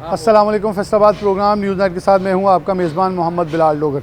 अस्सलाम वालेकुम। Faisalabad programme news night के साथ मैं हूं आपका मेज़बान मोहम्मद बिलाल डोगर।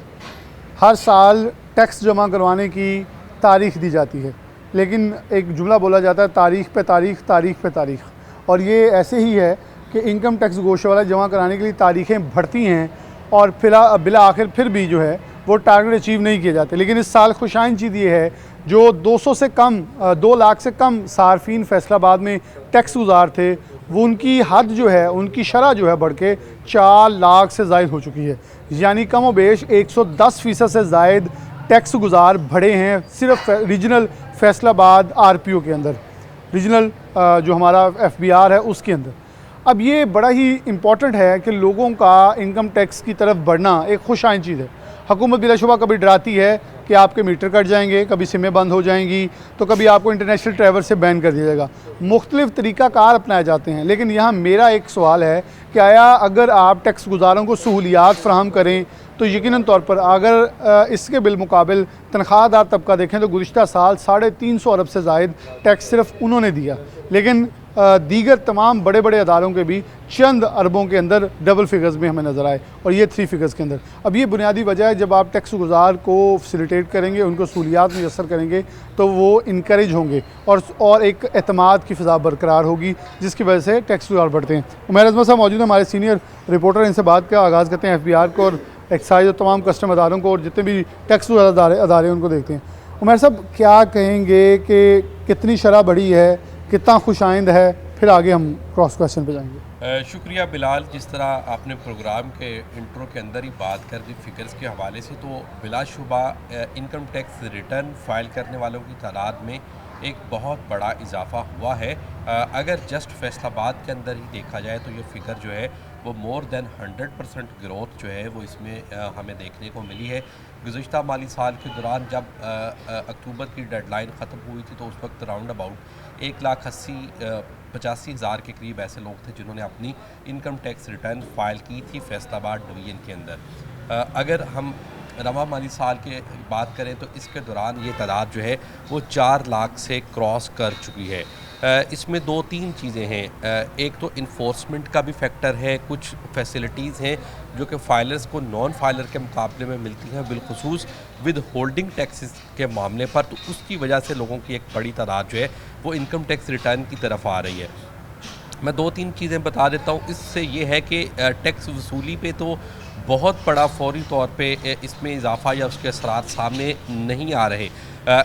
हर साल टैक्स जमा करवाने की तारीख़ दी जाती है, लेकिन एक जुमला बोला जाता है तारीख़ पे तारीख़, तारीख़ पे तारीख़। और ये ऐसे ही है कि इनकम टैक्स गोशवाला जमा कराने के लिए तारीख़ें बढ़ती हैं और बिला आखिर फिर भी जो है वो टारगेट अचीव नहीं किए जाते। लेकिन इस साल खुशाइन चीज़ ये है, जो 200 से कम 2 लाख से कम सार्फिन फैसलाबाद में टैक्स गुजार थे, वो उनकी हद जो है, उनकी शरह जो है बढ़ के 4 लाख से ज़ायद हो चुकी है। यानी कम व बेश 110% से ज़ायद टैक्स गुजार बढ़े हैं सिर्फ रीजनल फैसलाबाद RPO के अंदर, रीजनल जो हमारा FBR है उसके अंदर। अब ये बड़ा ही इम्पॉर्टेंट है कि लोगों का इनकम टैक्स की तरफ बढ़ना एक खुशाइन चीज़ है। हुकूमत बिलाशुबा कभी डराती है कि आपके मीटर कट जाएंगे, कभी सिमें बंद हो जाएंगी, तो कभी आपको इंटरनेशनल ट्रैवल से बैन कर दिया जाएगा। मुख्तलिफ़ तरीक़ाकार अपनाए जाते हैं, लेकिन यहाँ मेरा एक सवाल है कि आया अगर आप टैक्स गुजारों को सहूलियात फ़राहम करें तो यकीनन तौर पर अगर इसके बिलमुकाबिल तनख्वाहदार तबका देखें तो गुज़िश्ता साल 350 अरब से ज़ायद टैक्स सिर्फ उन्होंने दिया, लेकिन दीगर तमाम बड़े बड़े अदारों के भी चंद अरबों के अंदर डबल फिगर्स में हमें नज़र आए, और ये 3 फिगर्स के अंदर। अब ये बुनियादी वजह है, जब आप टैक्स गुजार को फैसिलिटेट करेंगे, उनको सहूलियात मुयसर करेंगे, तो वो इनकरेज होंगे और एक एतमाद की फ़िज़ा बरकरार होगी, जिसकी वजह से टैक्स गुजार बढ़ते हैं। उमैर अज़मत साहब मौजूद हैं, हमारे सीनियर रिपोर्टर। इनसे बात का आगाज़ करते हैं FBR को और एक्साइज और तमाम कस्टम अदारों को और जितने भी टैक्स अदारे उनको देखते हैं। उमैर साहब, क्या कहेंगे कि कितनी शरह बढ़ी है, कितना खुशाइंद है, फिर आगे हम क्रॉस क्वेश्चन पे जाएंगे। शुक्रिया बिलाल। जिस तरह आपने प्रोग्राम के इंट्रो के अंदर ही बात कर दी फिगर्स के हवाले से, तो बिलाशुबा इनकम टैक्स रिटर्न फाइल करने वालों की तादाद में एक बहुत बड़ा इजाफा हुआ है। अगर जस्ट फैसलाबाद के अंदर ही देखा जाए तो ये फ़िगर जो है वो मोर दैन 100% ग्रोथ जो है वो इसमें हमें देखने को मिली है। गुज़िश्ता माली साल के दौरान जब अक्टूबर की डेडलाइन ख़त्म हुई थी तो उस वक्त राउंड अबाउट 1,85,000 के करीब ऐसे लोग थे जिन्होंने अपनी इनकम टैक्स रिटर्न फाइल की थी फैसलाबाद डिवीज़न के अंदर। अगर हम रवा माली साल की बात करें तो इसके दौरान ये तादाद जो है वो 4 लाख से क्रॉस कर चुकी है। इसमें 2-3 चीज़ें हैं। एक तो इन्फोर्समेंट का भी फैक्टर है, कुछ फैसिलिटीज़ हैं जो कि फाइलर्स को नॉन फाइलर के मुकाबले में मिलती हैं, बिलखुसूस विद होल्डिंग टैक्सेस के मामले पर। तो उसकी वजह से लोगों की एक बड़ी तादाद जो है वो इनकम टैक्स रिटर्न की तरफ आ रही है। मैं 2-3 चीज़ें बता देता हूँ। इससे ये है कि टैक्स वसूली पे तो बहुत बड़ा फौरी तौर पे इसमें इजाफा या उसके असरात सामने नहीं आ रहे,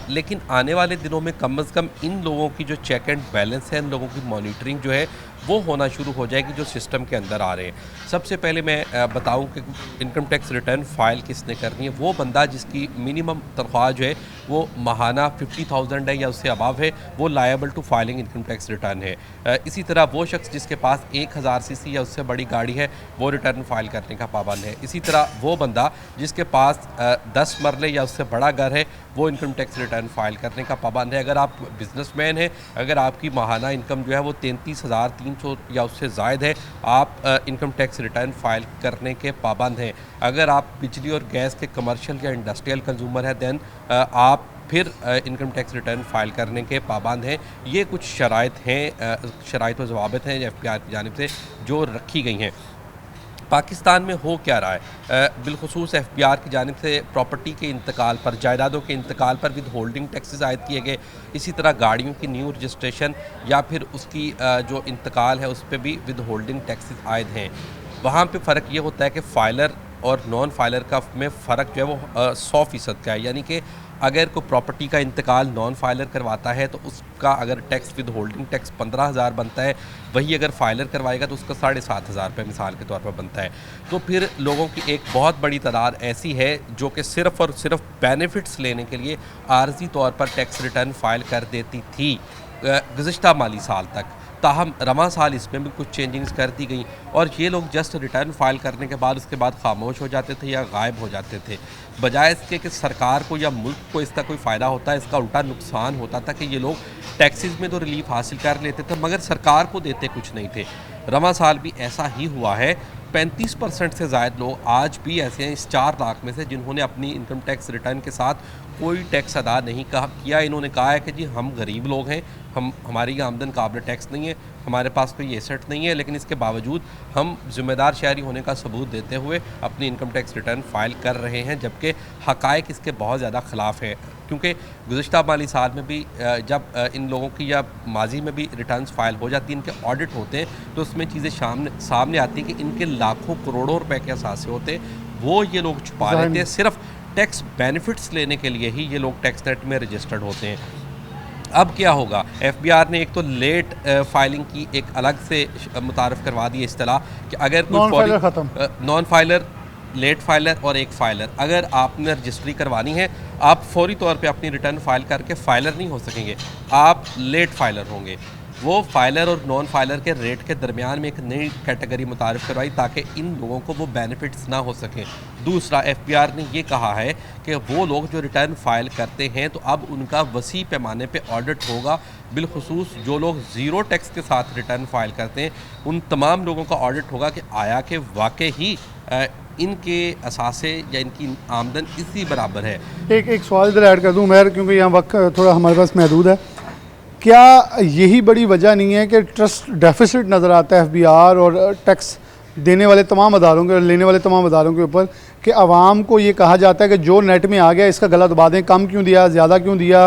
लेकिन आने वाले दिनों में कम अज़ कम इन लोगों की जो चेक एंड बैलेंस है, इन लोगों की मॉनिटरिंग जो है वो होना शुरू हो जाएगी जो सिस्टम के अंदर आ रहे हैं। सबसे पहले मैं बताऊं कि इनकम टैक्स रिटर्न फाइल किसने करनी है। वो बंदा जिसकी मिनिमम तनख्वाह जो है वो माहाना 50,000 है या उससे अबव है, वो liable to filing income tax return है। इसी तरह वो शख्स जिसके पास 1000 सीसी या उससे बड़ी गाड़ी है वो रिटर्न फाइल करने का पाबंद है। इसी तरह वो बंदा जिसके पास 10 मरले या उससे बड़ा घर है वो इनकम टैक्स रिटर्न फाइल करने का पाबंद है। अगर आप बिजनेसमैन हैं, अगर आपकी माहाना इनकम जो है वो 33,300 या उससे ज़ायद है, आप इनकम टैक्स रिटर्न फाइल करने के पाबंद हैं। अगर आप बिजली और गैस के कमर्शियल या इंडस्ट्रियल कंज्यूमर हैं दैन आप फिर इनकम टैक्स रिटर्न फाइल करने के पाबंद हैं। ये कुछ शराइत हैं, शराइत व ज़वाबित हैं FBR की जानिब से जो रखी गई हैं। पाकिस्तान में हो क्या रहा है, बिलखुसूस FBR की जानिब से प्रॉपर्टी के इंतकाल पर, जायदादों के इंतकाल पर विद होल्डिंग टैक्सेस आयद किए गए। इसी तरह गाड़ियों की न्यू रजिस्ट्रेशन या फिर उसकी जो इंतकाल है उस पर भी विद होल्डिंग टैक्सेस आयद हैं। वहाँ पे फ़र्क ये होता है कि फ़ाइलर और नॉन फाइलर का में फ़र्क जो है वो 100% का है। यानी कि अगर कोई प्रॉपर्टी का इंतकाल नॉन फाइलर करवाता है तो उसका अगर टैक्स विद होल्डिंग टैक्स 15,000 बनता है, वही अगर फाइलर करवाएगा तो उसका 7,500 रुपये मिसाल के तौर पर बनता है। तो फिर लोगों की एक बहुत बड़ी तादाद ऐसी है जो कि सिर्फ़ और सिर्फ बेनिफिट्स लेने के लिए आर्जी तौर पर टैक्स रिटर्न फाइल कर देती थी गुज़िश्ता माली साल तक। ताहम रमा साल इसमें भी कुछ चेंजिंग्स कर दी गई और ये लोग जस्ट रिटर्न फाइल करने के बाद उसके बाद खामोश हो जाते थे या गायब हो जाते थे, बजाय इसके कि सरकार को या मुल्क को इसका कोई फ़ायदा होता है, इसका उल्टा नुकसान होता था कि ये लोग टैक्सेस में तो रिलीफ हासिल कर लेते थे मगर सरकार को देते कुछ नहीं थे। रमा साल भी ऐसा ही हुआ है। 35% से ज़ायद लोग आज भी ऐसे हैं इस 4 लाख में से जिन्होंने अपनी इनकम टैक्स रिटर्न के साथ कोई टैक्स अदा नहीं किया। इन्होंने कहा है कि जी हम गरीब लोग हैं, हमारी आमदन काबिल टैक्स नहीं है, हमारे पास कोई एसेट नहीं है, लेकिन इसके बावजूद हम ज़िम्मेदार शहरी होने का सबूत देते हुए अपनी इनकम टैक्स रिटर्न फाइल कर रहे हैं, जबकि हक़ाइक़ इसके बहुत ज़्यादा ख़िलाफ़ है। क्योंकि गुज़िश्ता माली साल में भी जब इन लोगों की या माजी में भी रिटर्न्स फाइल हो जाती हैं, इनके ऑडिट होते हैं, तो उसमें चीज़ें सामने आती हैं कि इनके लाखों करोड़ों रुपए के असासे होते हैं, वो ये लोग छुपा लेते हैं। सिर्फ टैक्स बेनिफिट्स लेने के लिए ही ये लोग टैक्स नेट में रजिस्टर्ड होते हैं। अब क्या होगा, एफबीआर ने एक तो लेट फाइलिंग की एक अलग से मुतारफ़ करवा दी इस्तिलाह कि अगर कोई नॉन फाइलर, लेट फाइलर और एक फाइलर, अगर आपने रजिस्ट्री करवानी है, आप फौरी तौर पे अपनी रिटर्न फाइल करके फाइलर नहीं हो सकेंगे, आप लेट फाइलर होंगे। वो फाइलर और नॉन फाइलर के रेट के दरमियान में एक नई कैटेगरी मुतारिफ़ करवाई ताकि इन लोगों को वो बेनिफिट्स ना हो सकें। दूसरा, एफबीआर ने ये कहा है कि वो लोग जो रिटर्न फाइल करते हैं तो अब उनका वसी पैमाने पे ऑडिट होगा, बिलखुसूस जो लोग ज़ीरो टैक्स के साथ रिटर्न फाइल करते हैं उन तमाम लोगों का ऑडिट होगा कि आया कि वाकई ही इनके असासे या इनकी आमदन इसी बराबर है। एक सवाल इधर ऐड कर दूं मैं, क्योंकि यहाँ वक्त थोड़ा हमारे पास महदूद है। क्या यही बड़ी वजह नहीं है कि ट्रस्ट डेफिसिट नज़र आता है एफबीआर और टैक्स देने वाले तमाम अदारों के और लेने वाले तमाम अदारों के ऊपर, कि आवाम को ये कहा जाता है कि जो नेट में आ गया इसका गला दबा दें, कम क्यों दिया, ज़्यादा क्यों दिया,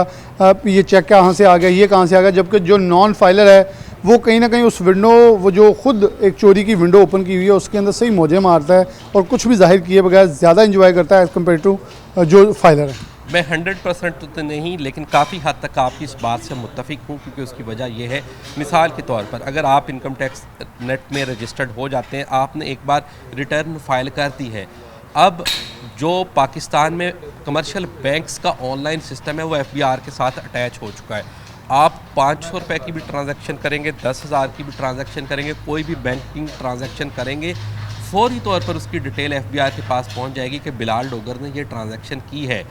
ये चेक कहाँ से आ गया, ये कहाँ से आ गया, जबकि जो नॉन फाइलर है वो कहीं ना कहीं उस विंडो, वो जो खुद एक चोरी की विंडो ओपन की हुई है उसके अंदर सही मौजे मारता है और कुछ भी जाहिर किए बगैर ज़्यादा इंजॉय करता है एज़ कम्पेयर टू जो फाइलर है। मैं 100% तो नहीं, लेकिन काफ़ी हद तक आपकी इस बात से मुत्तफिक हूँ, क्योंकि उसकी वजह यह है, मिसाल के तौर पर अगर आप इनकम टैक्स नेट में रजिस्टर्ड हो जाते हैं, आपने एक बार रिटर्न फाइल कर दी है, अब जो पाकिस्तान में कमर्शियल बैंक्स का ऑनलाइन सिस्टम है वो एफबीआर के साथ अटैच हो चुका है। आप 500 रुपये की भी ट्रांजैक्शन करेंगे, 10,000 की भी ट्रांजैक्शन करेंगे, कोई भी बैंकिंग ट्रांजैक्शन करेंगे, फौरी तौर पर उसकी डिटेल एफबीआर के पास पहुंच जाएगी कि बिलाल डोगर ने ये ट्रांजैक्शन की है।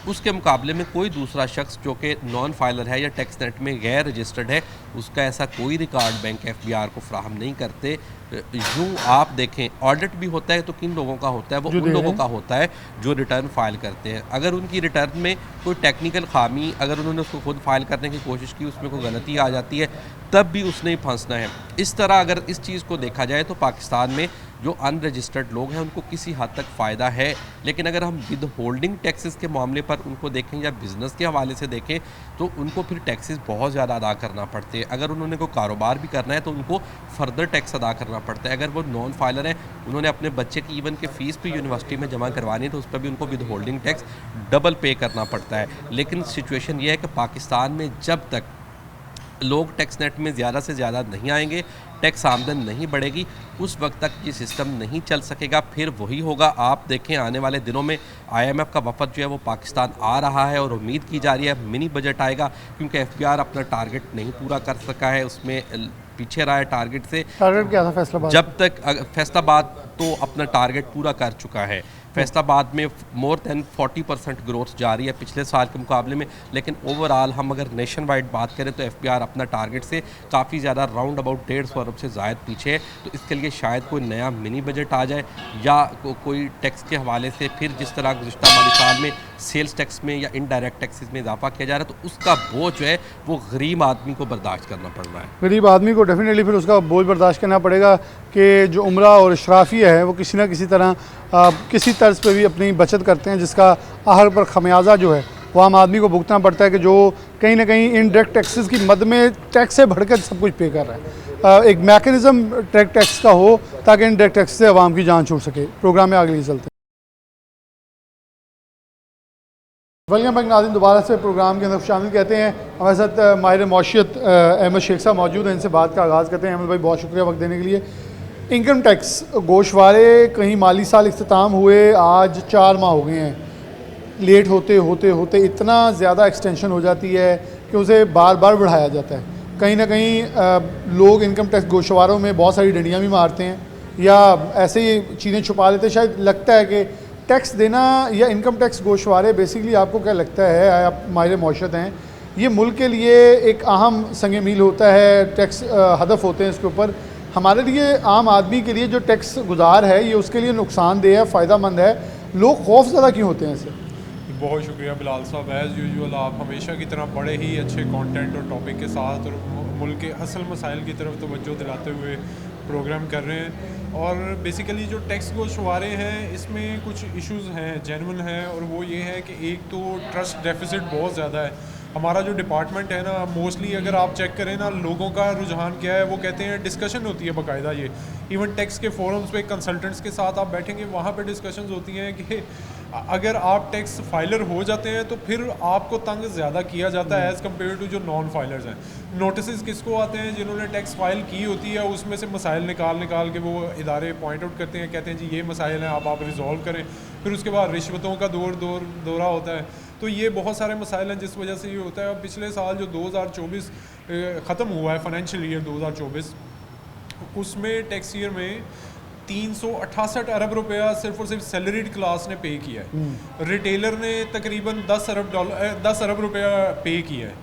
उसके मुकाबले में कोई दूसरा शख्स जो कि नॉन फाइलर है या टैक्स नेट में गैर रजिस्टर्ड है, उसका ऐसा कोई रिकॉर्ड बैंक एफबीआर को फ्राहम नहीं करते। यूँ आप देखें, ऑडिट भी होता है तो किन लोगों का होता है, वो उन लोगों का होता है जो रिटर्न फाइल करते हैं। अगर उनकी रिटर्न में कोई टेक्निकल खामी, अगर उन्होंने उसको खुद फाइल करने की कोशिश की, उसमें कोई गलती आ जाती है, तब भी उसने ही फंसना है। इस तरह अगर इस चीज़ को देखा जाए तो पाकिस्तान में जो अनरजिस्टर्ड लोग हैं उनको किसी हद तक फ़ायदा है, लेकिन अगर हम विद होल्डिंग टैक्सेस के मामले पर उनको देखें या बिज़नेस के हवाले से देखें तो उनको फिर टैक्सेस बहुत ज़्यादा अदा करना पड़ते हैं। अगर उन्होंने कोई कारोबार भी करना है तो उनको फर्दर टैक्स अदा करना पड़ता है। अगर वो नॉन फाइलर हैं, उन्होंने अपने बच्चे की इवन के फ़ीस भी यूनिवर्सिटी में जमा करवानी है तो उस पर भी उनको विद होल्डिंग टैक्स डबल पे करना पड़ता है। लेकिन सिचुएशन ये है कि पाकिस्तान में जब तक लोग टैक्स नेट में ज़्यादा से ज़्यादा नहीं आएंगे, टैक्स आमदन नहीं बढ़ेगी, उस वक्त तक ये सिस्टम नहीं चल सकेगा। फिर वही होगा, आप देखें आने वाले दिनों में IMF का वफद जो है वो पाकिस्तान आ रहा है और उम्मीद की जा रही है मिनी बजट आएगा, क्योंकि एफबीआर अपना टारगेट नहीं पूरा कर सका है, उसमें पीछे रहा है टारगेट से। टारगेट क्या था फैसलाबाद? जब तक फैसलाबाद तो अपना टारगेट पूरा कर चुका है, फैसलाबाद में मोर दैन 40% ग्रोथ जा रही है पिछले साल के मुकाबले में। लेकिन ओवरऑल हम अगर नेशन वाइड बात करें तो एफबीआर अपना टारगेट से काफ़ी ज़्यादा राउंड अबाउट 150 अरब से ज़ायद पीछे है। तो इसके लिए शायद कोई नया मिनी बजट आ जाए या कोई टैक्स के हवाले से फिर जिस तरह गुज़िश्ता माली साल में सेल्स टैक्स में या इनडायरेक्ट टैक्सेस में इजाफा किया जा रहा है तो उसका बोझ जो है वो गरीब आदमी को बर्दाश्त करना पड़ रहा है। गरीब आदमी को डेफिनेटली फिर उसका बोझ बर्दाश्त करना पड़ेगा कि जो उम्रा और इशराफिया है वो किसी न किसी तरह किसी तर्ज पे भी अपनी बचत करते हैं, जिसका आहर पर खमियाजा जो है वो आम आदमी को भुगतना पड़ता है कि जो कहीं ना कहीं इनडायरेक्ट टैक्सेस की मद में टैक्स से बढ़कर सब कुछ पे कर रहा है। एक मैकेनिज़्म टैक्स का हो ताकि इनडायरेक्ट टैक्स से आवाम की जान छूट सके। प्रोग्राम में आगे चलते हैं। वेलकम बैक नाज़रीन, दोबारा से प्रोग्राम के अंदर शामिल कहते हैं। हमारे साथ माहिर मौशियत अहमद शेख साहब मौजूद हैं, इनसे बात का आगाज़ करते हैं। अहमद भाई, बहुत शुक्रिया वक्त देने के लिए। इनकम टैक्स गोशवारे कहीं माली साल इख्तिताम हुए, आज 4 माह हो गए हैं। लेट होते होते होते इतना ज़्यादा एक्सटेंशन हो जाती है कि उसे बार बार बढ़ाया जाता है। कहीं ना कहीं लोग इनकम टैक्स गोशवारों में बहुत सारी डंडियाँ भी मारते हैं या ऐसे ही चीज़ें छुपा लेते हैं। शायद लगता है कि टैक्स देना या इनकम टैक्स गोशवारे, बेसिकली आपको क्या लगता है, आप माहिर मौशत हैं, ये मुल्क के लिए एक अहम संग मील होता है, टैक्स हदफ होते हैं इसके ऊपर। हमारे लिए आम आदमी के लिए जो टैक्स गुजार है ये उसके लिए नुकसानदेह है, फ़ायदा मंद है, लोग खौफ ज़्यादा क्यों होते हैं इससे? बहुत शुक्रिया बिलाल साहब। एज़ यूजुअल आप हमेशा की तरह बड़े ही अच्छे कंटेंट और टॉपिक के साथ और मुल्क के असल मसाइल की तरफ तवज्जो दिलाते हुए प्रोग्राम कर रहे हैं। और बेसिकली जो टैक्स गोशवारे हैं इसमें कुछ इश्यूज़ हैं, जेन्युइन हैं, और वो ये है कि एक तो ट्रस्ट डेफिसिट बहुत ज़्यादा है। हमारा जो डिपार्टमेंट है ना, मोस्टली अगर आप चेक करें ना, लोगों का रुझान क्या है, वो कहते हैं डिस्कशन होती है बाकायदा। ये इवन टैक्स के फोरम्स पे कंसल्टेंट्स के साथ आप बैठेंगे, वहाँ पे डिस्कशंस होती हैं कि अगर आप टैक्स फाइलर हो जाते हैं तो फिर आपको तंग ज़्यादा किया जाता है एज़ कम्पेयर टू जो नॉन फाइलर्स हैं। नोटिस किसको आते हैं? जिन्होंने टैक्स फाइल की होती है, उसमें से मसाइल निकाल के वो इदारे पॉइंट आउट करते हैं, कहते हैं जी ये मसाइल हैं, आप रिज़ॉल्व करें। फिर उसके बाद रिश्वतों का दौरा होता है। तो ये बहुत सारे मसाइल हैं जिस वजह से ये होता है। अब पिछले साल जो 2024 ख़त्म हुआ है, फाइनेंशियल ईयर 2024, उसमें टैक्स ईयर में 368 अरब रुपया सिर्फ और सिर्फ सैलरीड क्लास ने पे किया है। रिटेलर ने तकरीबन 10 अरब रुपया पे किया है।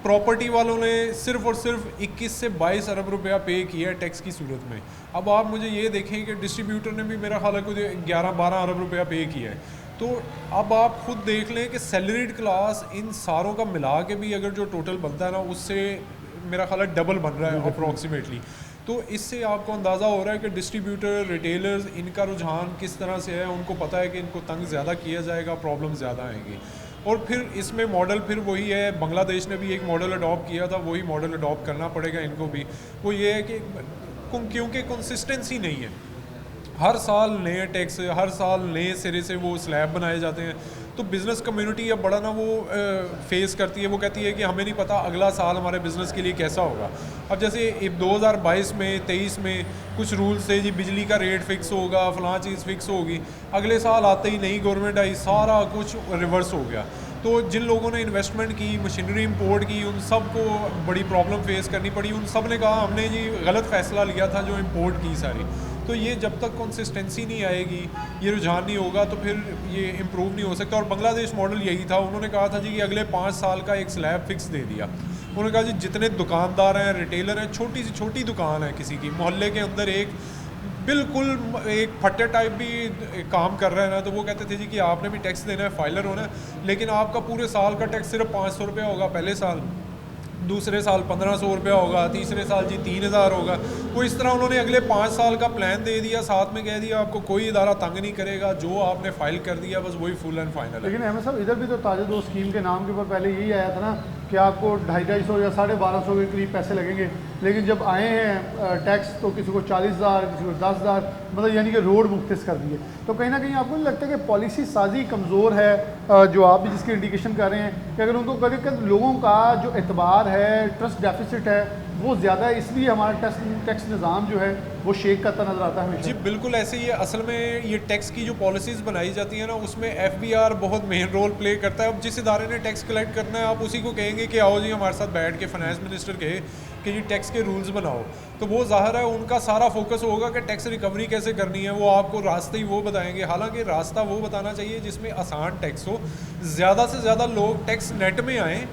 प्रॉपर्टी वालों ने सिर्फ और सिर्फ 21 से 22 अरब रुपया पे किया है टैक्स की सूरत में। अब आप मुझे ये देखें कि डिस्ट्रीब्यूटर ने भी मेरा ख्याल है कुछ 11-12 अरब रुपया पे किया है। तो अब आप खुद देख लें कि सैलरीड क्लास इन सारों का मिला के भी अगर जो टोटल बनता है ना, उससे मेरा ख्याल है डबल बन रहा है अप्रॉक्सीमेटली। तो इससे आपको अंदाज़ा हो रहा है कि डिस्ट्रीब्यूटर, रिटेलर्स, इनका रुझान किस तरह से है। उनको पता है कि इनको तंग ज़्यादा किया जाएगा, प्रॉब्लम ज़्यादा आएंगी। और फिर इसमें मॉडल फिर वही है, बांग्लादेश ने भी एक मॉडल अडॉप्ट किया था, वही मॉडल अडॉप्ट करना पड़ेगा इनको भी। वो ये है कि क्योंकि कंसिस्टेंसी नहीं है, हर साल नए टैक्स, हर साल नए सिरे से वो स्लैब बनाए जाते हैं। तो बिज़नेस कम्युनिटी अब बड़ा ना वो फेस करती है, वो कहती है कि हमें नहीं पता अगला साल हमारे बिज़नेस के लिए कैसा होगा। अब जैसे 2022 में 23 में कुछ रूल्स थे जी, बिजली का रेट फ़िक्स होगा, फ़लाँ चीज़ फ़िक्स होगी। अगले साल आते ही नई गवर्नमेंट आई, सारा कुछ रिवर्स हो गया। तो जिन लोगों ने इन्वेस्टमेंट की, मशीनरी इंपोर्ट की, उन सब को बड़ी प्रॉब्लम फेस करनी पड़ी। उन सब ने कहा हमने जी गलत फ़ैसला लिया था जो इंपोर्ट की सारी। तो ये जब तक कंसिस्टेंसी नहीं आएगी, ये रुझान नहीं होगा, तो फिर ये इम्प्रूव नहीं हो सकता। और बांग्लादेश मॉडल यही था, उन्होंने कहा था जी कि अगले 5 साल का एक स्लैब फिक्स दे दिया। उन्होंने कहा जी जितने दुकानदार हैं, रिटेलर हैं, छोटी सी छोटी दुकान है किसी की मोहल्ले के अंदर, एक बिल्कुल एक फट्टे टाइप भी काम कर रहा है ना, तो वो कहते थे जी कि आपने भी टैक्स देना है, फाइलर होना है, लेकिन आपका पूरे साल का टैक्स सिर्फ 500 रुपया होगा पहले साल, दूसरे साल 1500 रुपया होगा, तीसरे साल जी 3000 होगा। वो इस तरह उन्होंने अगले 5 साल का प्लान दे दिया, साथ में कह दिया आपको कोई इदारा तंग नहीं करेगा, जो आपने फाइल कर दिया बस वही फुल एंड फाइनल है। लेकिन अहमद साहब, इधर भी तो ताज़ा दो स्कीम के नाम के ऊपर पहले यही आया था ना कि आपको 250 या 1250 के करीब पैसे लगेंगे, लेकिन जब आए हैं टैक्स तो किसी को 40,000, किसी को 10,000, मतलब यानी कि रोड मुख्तस कर दिए। तो कहीं ना कहीं आपको नहीं लगता कि पॉलिसी साजी कमज़ोर है, जो आप भी जिसकी इंडिकेशन कर रहे हैं कि अगर उनको करें लोगों का जो एतबार है, ट्रस्ट डेफिसिट है, वो ज़्यादा है, इसलिए हमारा टैक्स निज़ाम जो है वो शेक करता नज़र आता है हमेशा। जी बिल्कुल ऐसे ही है। असल में ये टैक्स की जो पॉलिसीज़ बनाई जाती है ना, उसमें FBR बहुत मेन रोल प्ले करता है। अब जिस इदारे ने टैक्स कलेक्ट करना है, आप उसी को कहेंगे कि आओ जी हमारे साथ बैठ के, फाइनेंस मिनिस्टर कहे कि जी टैक्स के रूल्स बनाओ, तो वो ज़ाहिर है उनका सारा फोकस होगा कि टैक्स रिकवरी कैसे करनी है। वो आपको रास्ते ही वो बताएंगे, हालांकि रास्ता वो बताना चाहिए जिसमें आसान टैक्स हो, ज़्यादा से ज़्यादा लोग टैक्स नेट में आएँ,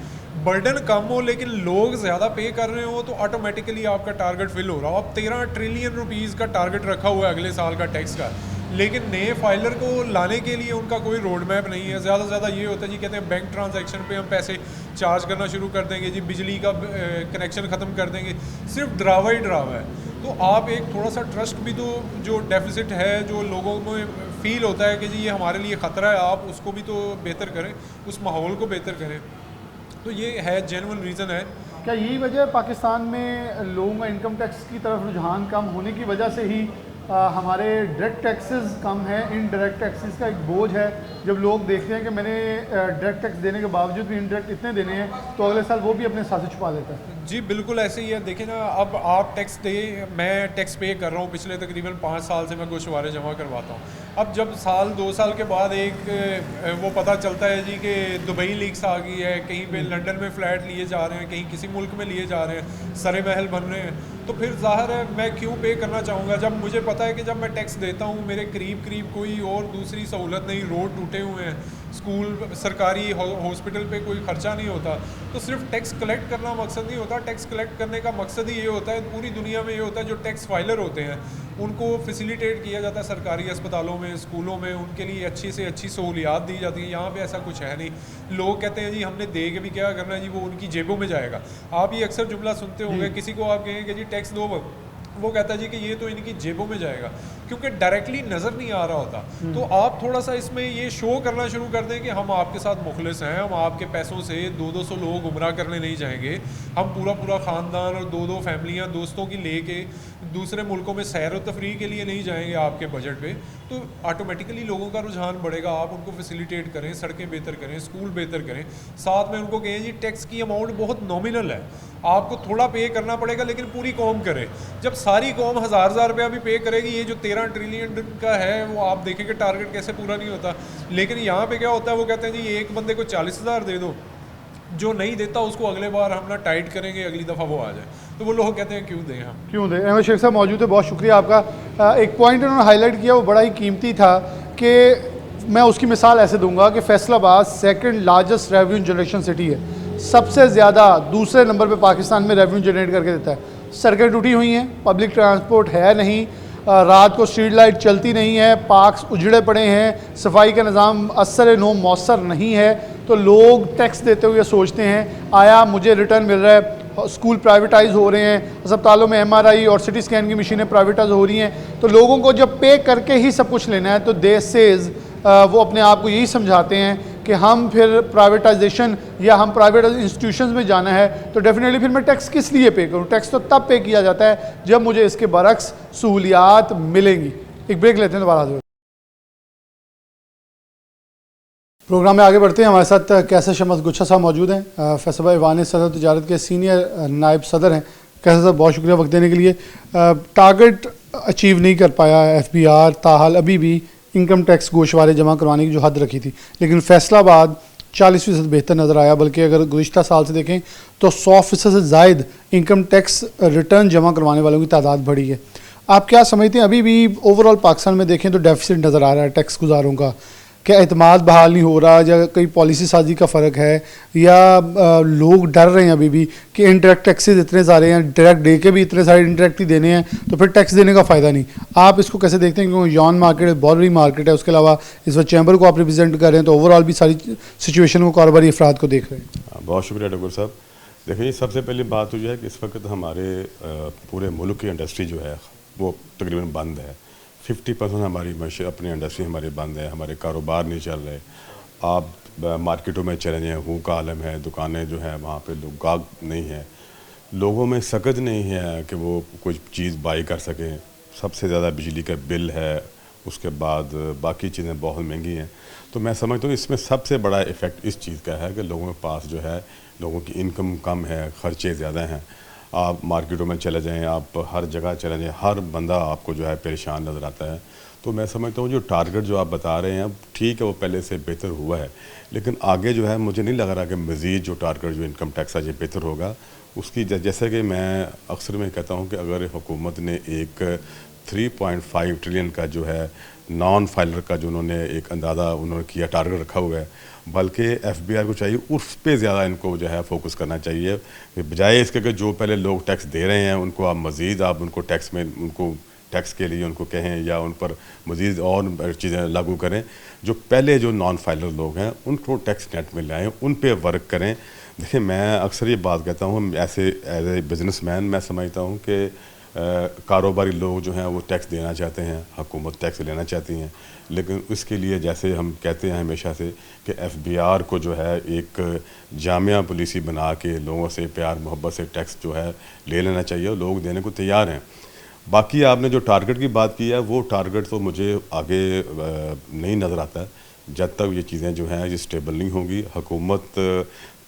बर्डन कम हो, लेकिन लोग ज़्यादा पे कर रहे हो तो ऑटोमेटिकली आपका टारगेट फिल हो रहा हो। अब 13 ट्रिलियन रुपीज़ का टारगेट रखा हुआ है अगले साल का टैक्स का, लेकिन नए फाइलर को लाने के लिए उनका कोई रोड मैप नहीं है। ज़्यादा से ज़्यादा ये होता है जी, कहते हैं बैंक ट्रांजैक्शन पे हम पैसे चार्ज करना शुरू कर देंगे जी, बिजली का कनेक्शन ख़त्म कर देंगे, सिर्फ ड्रावा ही ड्रावा है। तो आप एक थोड़ा सा ट्रस्ट भी तो जो डेफिसिट है, जो लोगों में फ़ील होता है कि जी ये हमारे लिए ख़तरा है, आप उसको भी तो बेहतर करें, उस माहौल को बेहतर करें। तो ये है जेन्युइन रीज़न है। क्या यही वजह है पाकिस्तान में लोगों का इनकम टैक्स की तरफ रुझान कम होने की वजह से ही हमारे डायरेक्ट टैक्सेस कम है, इनडायरेक्ट टैक्सेस का एक बोझ है। जब लोग देखते हैं कि मैंने डायरेक्ट टैक्स देने के बावजूद भी इनडायरेक्ट इतने देने हैं, तो अगले साल वो भी अपने साथ छुपा लेता है। जी बिल्कुल ऐसे ही है। देखिए ना, अब आप टैक्स दे, मैं टैक्स पे कर रहा हूँ, पिछले तकरीबन 5 साल से मैं गोशवारे जमा करवाता हूँ। अब जब साल 2 साल के बाद एक वो पता चलता है जी कि दुबई लीक्स आ गई है, कहीं पे लंदन में फ़्लैट लिए जा रहे हैं, कहीं किसी मुल्क में लिए जा रहे हैं, सरे महल बन रहे हैं, तो फिर ज़ाहिर है मैं क्यों पे करना चाहूँगा जब मुझे पता है कि जब मैं टैक्स देता हूँ मेरे करीब कोई और दूसरी सहूलत नहीं, रोड टूटे हुए हैं, स्कूल सरकारी हॉस्पिटल पे कोई ख़र्चा नहीं होता। तो सिर्फ टैक्स कलेक्ट करना मकसद नहीं होता, टैक्स कलेक्ट करने का मकसद ही ये होता है, पूरी दुनिया में ये होता है, जो टैक्स फाइलर होते हैं उनको फैसिलिटेट किया जाता है सरकारी अस्पतालों में, स्कूलों में, उनके लिए अच्छी से अच्छी सहूलियात दी जाती है। यहाँ पे ऐसा कुछ है नहीं। लोग कहते हैं जी हमने दे के भी क्या करना है जी, वो उनकी जेबों में जाएगा। आप ये अक्सर जुमला सुनते होंगे, किसी को आप कहेंगे जी टैक्स दो, वो कहता है जी कि ये तो इनकी जेबों में जाएगा, क्योंकि डायरेक्टली नज़र नहीं आ रहा होता। तो आप थोड़ा सा इसमें ये शो करना शुरू कर दें कि हम आपके साथ मुखलिस हैं, हम आपके पैसों से 200 लोग उम्रा करने नहीं जाएंगे, हम पूरा ख़ानदान और 2 फैमिलियाँ दोस्तों की लेके दूसरे मुल्कों में सैर व तफरीह के लिए नहीं जाएंगे आपके बजट पे। तो ऑटोमेटिकली लोगों का रुझान बढ़ेगा। आप उनको फैसिलिटेट करें, सड़कें बेहतर करें, स्कूल बेहतर करें, साथ में उनको कहें जी टैक्स की अमाउंट बहुत नॉमिनल है, आपको थोड़ा पे करना पड़ेगा, लेकिन पूरी कौम करे। जब सारी कौम हज़ार रुपया भी पे करेगी, ये जो 13 ट्रिलियन का है वो आप देखेंगे टारगेट कैसे पूरा नहीं होता। लेकिन यहाँ पे क्या होता है, वो कहते हैं जी एक बंदे को 40,000 दे दो, जो नहीं देता उसको अगले बार हम ना टाइट करेंगे, अगली दफ़ा वो आ जाए। तो वो लोग कहते हैं क्यों दें हम, क्यों दें। अहमद शेख साहब मौजूद है, बहुत शुक्रिया आपका। एक पॉइंट उन्होंने हाईलाइट किया, वो बड़ा ही कीमती था कि मैं उसकी मिसाल ऐसे दूंगा कि Faisalabad second largest revenue generation city है, सबसे ज़्यादा दूसरे नंबर पे पाकिस्तान में रेवेन्यू जनरेट करके देता है। सड़कें टूटी हुई हैं, पब्लिक ट्रांसपोर्ट है नहीं, रात को स्ट्रीट लाइट चलती नहीं है, पार्क्स उजड़े पड़े हैं, सफाई का निज़ाम असर नो मौसर नहीं है। तो लोग टैक्स देते हुए सोचते हैं आया मुझे रिटर्न मिल रहा है। स्कूल प्राइवेटाइज हो रहे हैं, अस्पतालों में MRI और CT स्कैन की मशीनें प्राइवेटाइज हो रही हैं। तो लोगों को जब पे करके ही सब कुछ लेना है, तो दे सेज वो अपने आप को यही समझाते हैं कि हम फिर प्राइवेटाइजेशन या हम प्राइवेट इंस्टीट्यूशंस में जाना है, तो डेफिनेटली फिर मैं टैक्स किस लिए पे करूं। टैक्स तो तब पे किया जाता है जब मुझे इसके बरक्स सहूलियात मिलेंगी। एक ब्रेक लेते हैं, दोबारा हाजिर। प्रोग्राम में आगे बढ़ते हैं। हमारे साथ कैसर शमस गुच्छा साहब मौजूद हैं, फैसलाबाद ईवान सदर तजारत के सीनियर नायब सदर हैं। कैसर साहब बहुत शुक्रिया वक्त देने के लिए। टारगेट अचीव नहीं कर पाया FBR, ताहाल अभी भी इनकम टैक्स गोशवारे जमा करवाने की जो हद रखी थी, लेकिन फैसलाबाद 40% बेहतर नज़र आया। बल्कि अगर गुज़िश्ता साल से देखें तो 100% से ज़ायद इनकम टैक्स रिटर्न जमा करवाने वालों की तादाद बढ़ी है। आप क्या समझते हैं, अभी भी ओवरऑल पाकिस्तान में देखें तो डेफिसिट नज़र आ रहा है टैक्स गुजारों का? क्या एतमाद बहाल नहीं हो रहा, या कई पॉलिसी साजी का फ़र्क है, या लोग डर रहे हैं अभी भी कि इंटरेक्ट टैक्सेस इतने सारे हैं, डायरेक्ट दे के भी इतने सारे इंटरेक्ट ही देने हैं, तो फिर टैक्स देने का फ़ायदा नहीं? आप इसको कैसे देखते हैं? क्योंकि यॉन मार्केट बहुत बड़ी मार्केट है, उसके अलावा इस वक्त चैम्बर को आप रिप्रेजेंट कर रहे हैं, तो ओवरऑल भी सारी सिचुएशन को कारोबारी अफराद को देख रहे हैं। बहुत शुक्रिया डॉक्टर साहब। देखिए, सबसे पहली बात तो यह है कि इस वक्त हमारे पूरे मुल्क की इंडस्ट्री जो है वो तकरीबन बंद है। 50% हमारी अपनी इंडस्ट्री हमारी बंद है, हमारे कारोबार नहीं चल रहे। आप मार्केटों में चले जाएँ, हूँ का आलम है, दुकानें जो हैं वहाँ पे लोग गाहक नहीं है, लोगों में सकत नहीं है कि वो कुछ चीज़ बाई कर सकें। सबसे ज़्यादा बिजली का बिल है, उसके बाद बाकी चीज़ें बहुत महंगी हैं। तो मैं समझता हूँ इसमें सबसे बड़ा इफ़ेक्ट इस चीज़ का है कि लोगों के पास जो है, लोगों की इनकम कम है, ख़र्चे ज़्यादा हैं। आप मार्केटों में चले जाएं, आप हर जगह चले जाएं, हर बंदा आपको जो है परेशान नज़र आता है। तो मैं समझता हूँ जो टारगेट जो आप बता रहे हैं, ठीक है वो पहले से बेहतर हुआ है, लेकिन आगे जो है मुझे नहीं लग रहा कि मज़ीद जो टारगेट जो इनकम टैक्स है ये बेहतर होगा। उसकी जैसे कि मैं अक्सर में कहता हूँ कि अगर हुकूमत ने एक 3.5 ट्रिलियन का जो है नॉन फाइलर का जो उन्होंने एक अंदाज़ा उन्होंने किया, टारगेट रखा हुआ है, बल्कि FBR को चाहिए उस पे ज़्यादा इनको जो है फोकस करना चाहिए, बजाय इसके कि जो पहले लोग टैक्स दे रहे हैं उनको आप मज़ीद आप उनको टैक्स में उनको टैक्स के लिए उनको कहें या उन पर मज़ीद और चीज़ें लागू करें। जो पहले जो नॉन फाइलर लोग हैं उनको टैक्स नेट में लाएँ, उन पर वर्क करें। देखिए, मैं अक्सर ये बात कहता हूँ, ऐसे एज ए बिज़नेसमैन मैं समझता हूँ कि कारोबारी लोग जो हैं वो टैक्स देना चाहते हैं, हुकूमत टैक्स लेना चाहती हैं, लेकिन उसके लिए जैसे हम कहते हैं हमेशा से कि FBR को जो है एक जामिया पॉलिसी बना के लोगों से प्यार मोहब्बत से टैक्स जो है ले लेना चाहिए, और लोग देने को तैयार हैं। बाकी आपने जो टारगेट की बात की है, वो टारगेट तो मुझे आगे नहीं नज़र आता जब तक ये चीज़ें जो हैं ये स्टेबल नहीं होंगी। हुकूमत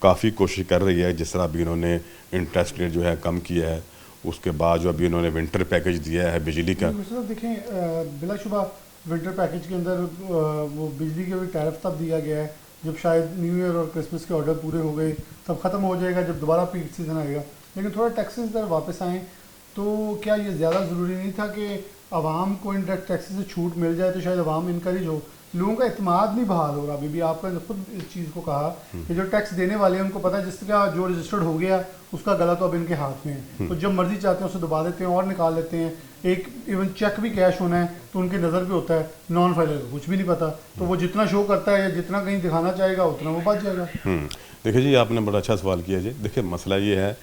काफ़ी कोशिश कर रही है, जिस तरह अभी इन्होंने इंटरेस्ट रेट जो है कम किया है, उसके बाद जो अभी उन्होंने विंटर पैकेज दिया है बिजली का। देखें, बिलाशुबा विंटर पैकेज के अंदर वो बिजली के भी टैरिफ तब दिया गया है जब शायद न्यू ईयर और क्रिसमस के ऑर्डर पूरे हो गए, तब ख़त्म हो जाएगा जब दोबारा पीक सीज़न आएगा। लेकिन थोड़ा टैक्सेस इधर वापस आएँ, तो क्या ये ज़्यादा ज़रूरी नहीं था कि आवाम को इंडायरेक्ट टैक्सेस से छूट मिल जाए, तो शायद आवाम इनकरेज हो लोगों का इत्मीनान नहीं बहाल हो रहा। अभी भी आपने खुद इस चीज़ को कहा कि जो टैक्स देने वाले हैं उनको पता है जिसका जो रजिस्टर्ड हो गया उसका गला तो अब इनके हाथ में है, तो जब मर्जी चाहते हैं उसे दबा देते हैं और निकाल लेते हैं। एक इवन चेक भी कैश होना है तो उनकी नज़र पे होता है, नॉन फाइलर को कुछ भी नहीं पता, तो वो जितना शो करता है या जितना कहीं दिखाना चाहेगा उतना वो बच जाएगा। देखिए जी, आपने बड़ा अच्छा सवाल किया जी। देखिए मसला ये है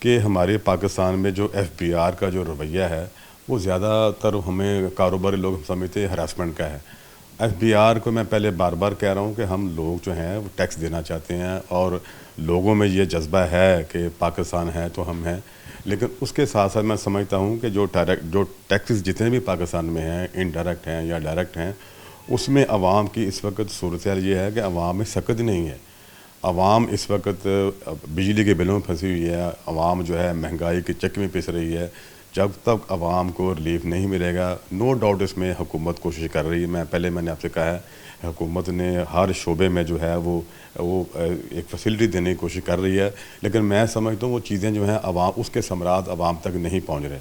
कि हमारे पाकिस्तान में जो FBI का जो रवैया है वो ज़्यादातर हमें कारोबारी लोग समझते हैं हरासमेंट का है। FBI को मैं पहले बार बार कह रहा हूँ कि हम लोग जो हैं वो टैक्स देना चाहते हैं और लोगों में ये जज्बा है कि पाकिस्तान है तो हम हैं, लेकिन उसके साथ साथ मैं समझता हूँ कि जो टैक्सेस जितने भी पाकिस्तान में हैं, इनडायरेक्ट हैं या डायरेक्ट हैं, उसमें आवाम की इस वक्त सूरत हाल ये है कि आवाम में सकत नहीं है। आवाम इस वक्त बिजली के बिलों में फंसी हुई है, आवाम जो है महंगाई के चक्कर में पिस रही है। जब तक आवाम को रिलीफ नहीं मिलेगा, नो डाउट इसमें हुकूमत कोशिश कर रही है। मैंने आपसे कहा है हुकूमत ने हर शोबे में जो है वो एक फैसिलिटी देने की कोशिश कर रही है, लेकिन मैं समझता हूँ वो चीज़ें जो हैं आवाम उसके समरात आवाम तक नहीं पहुँच रहे।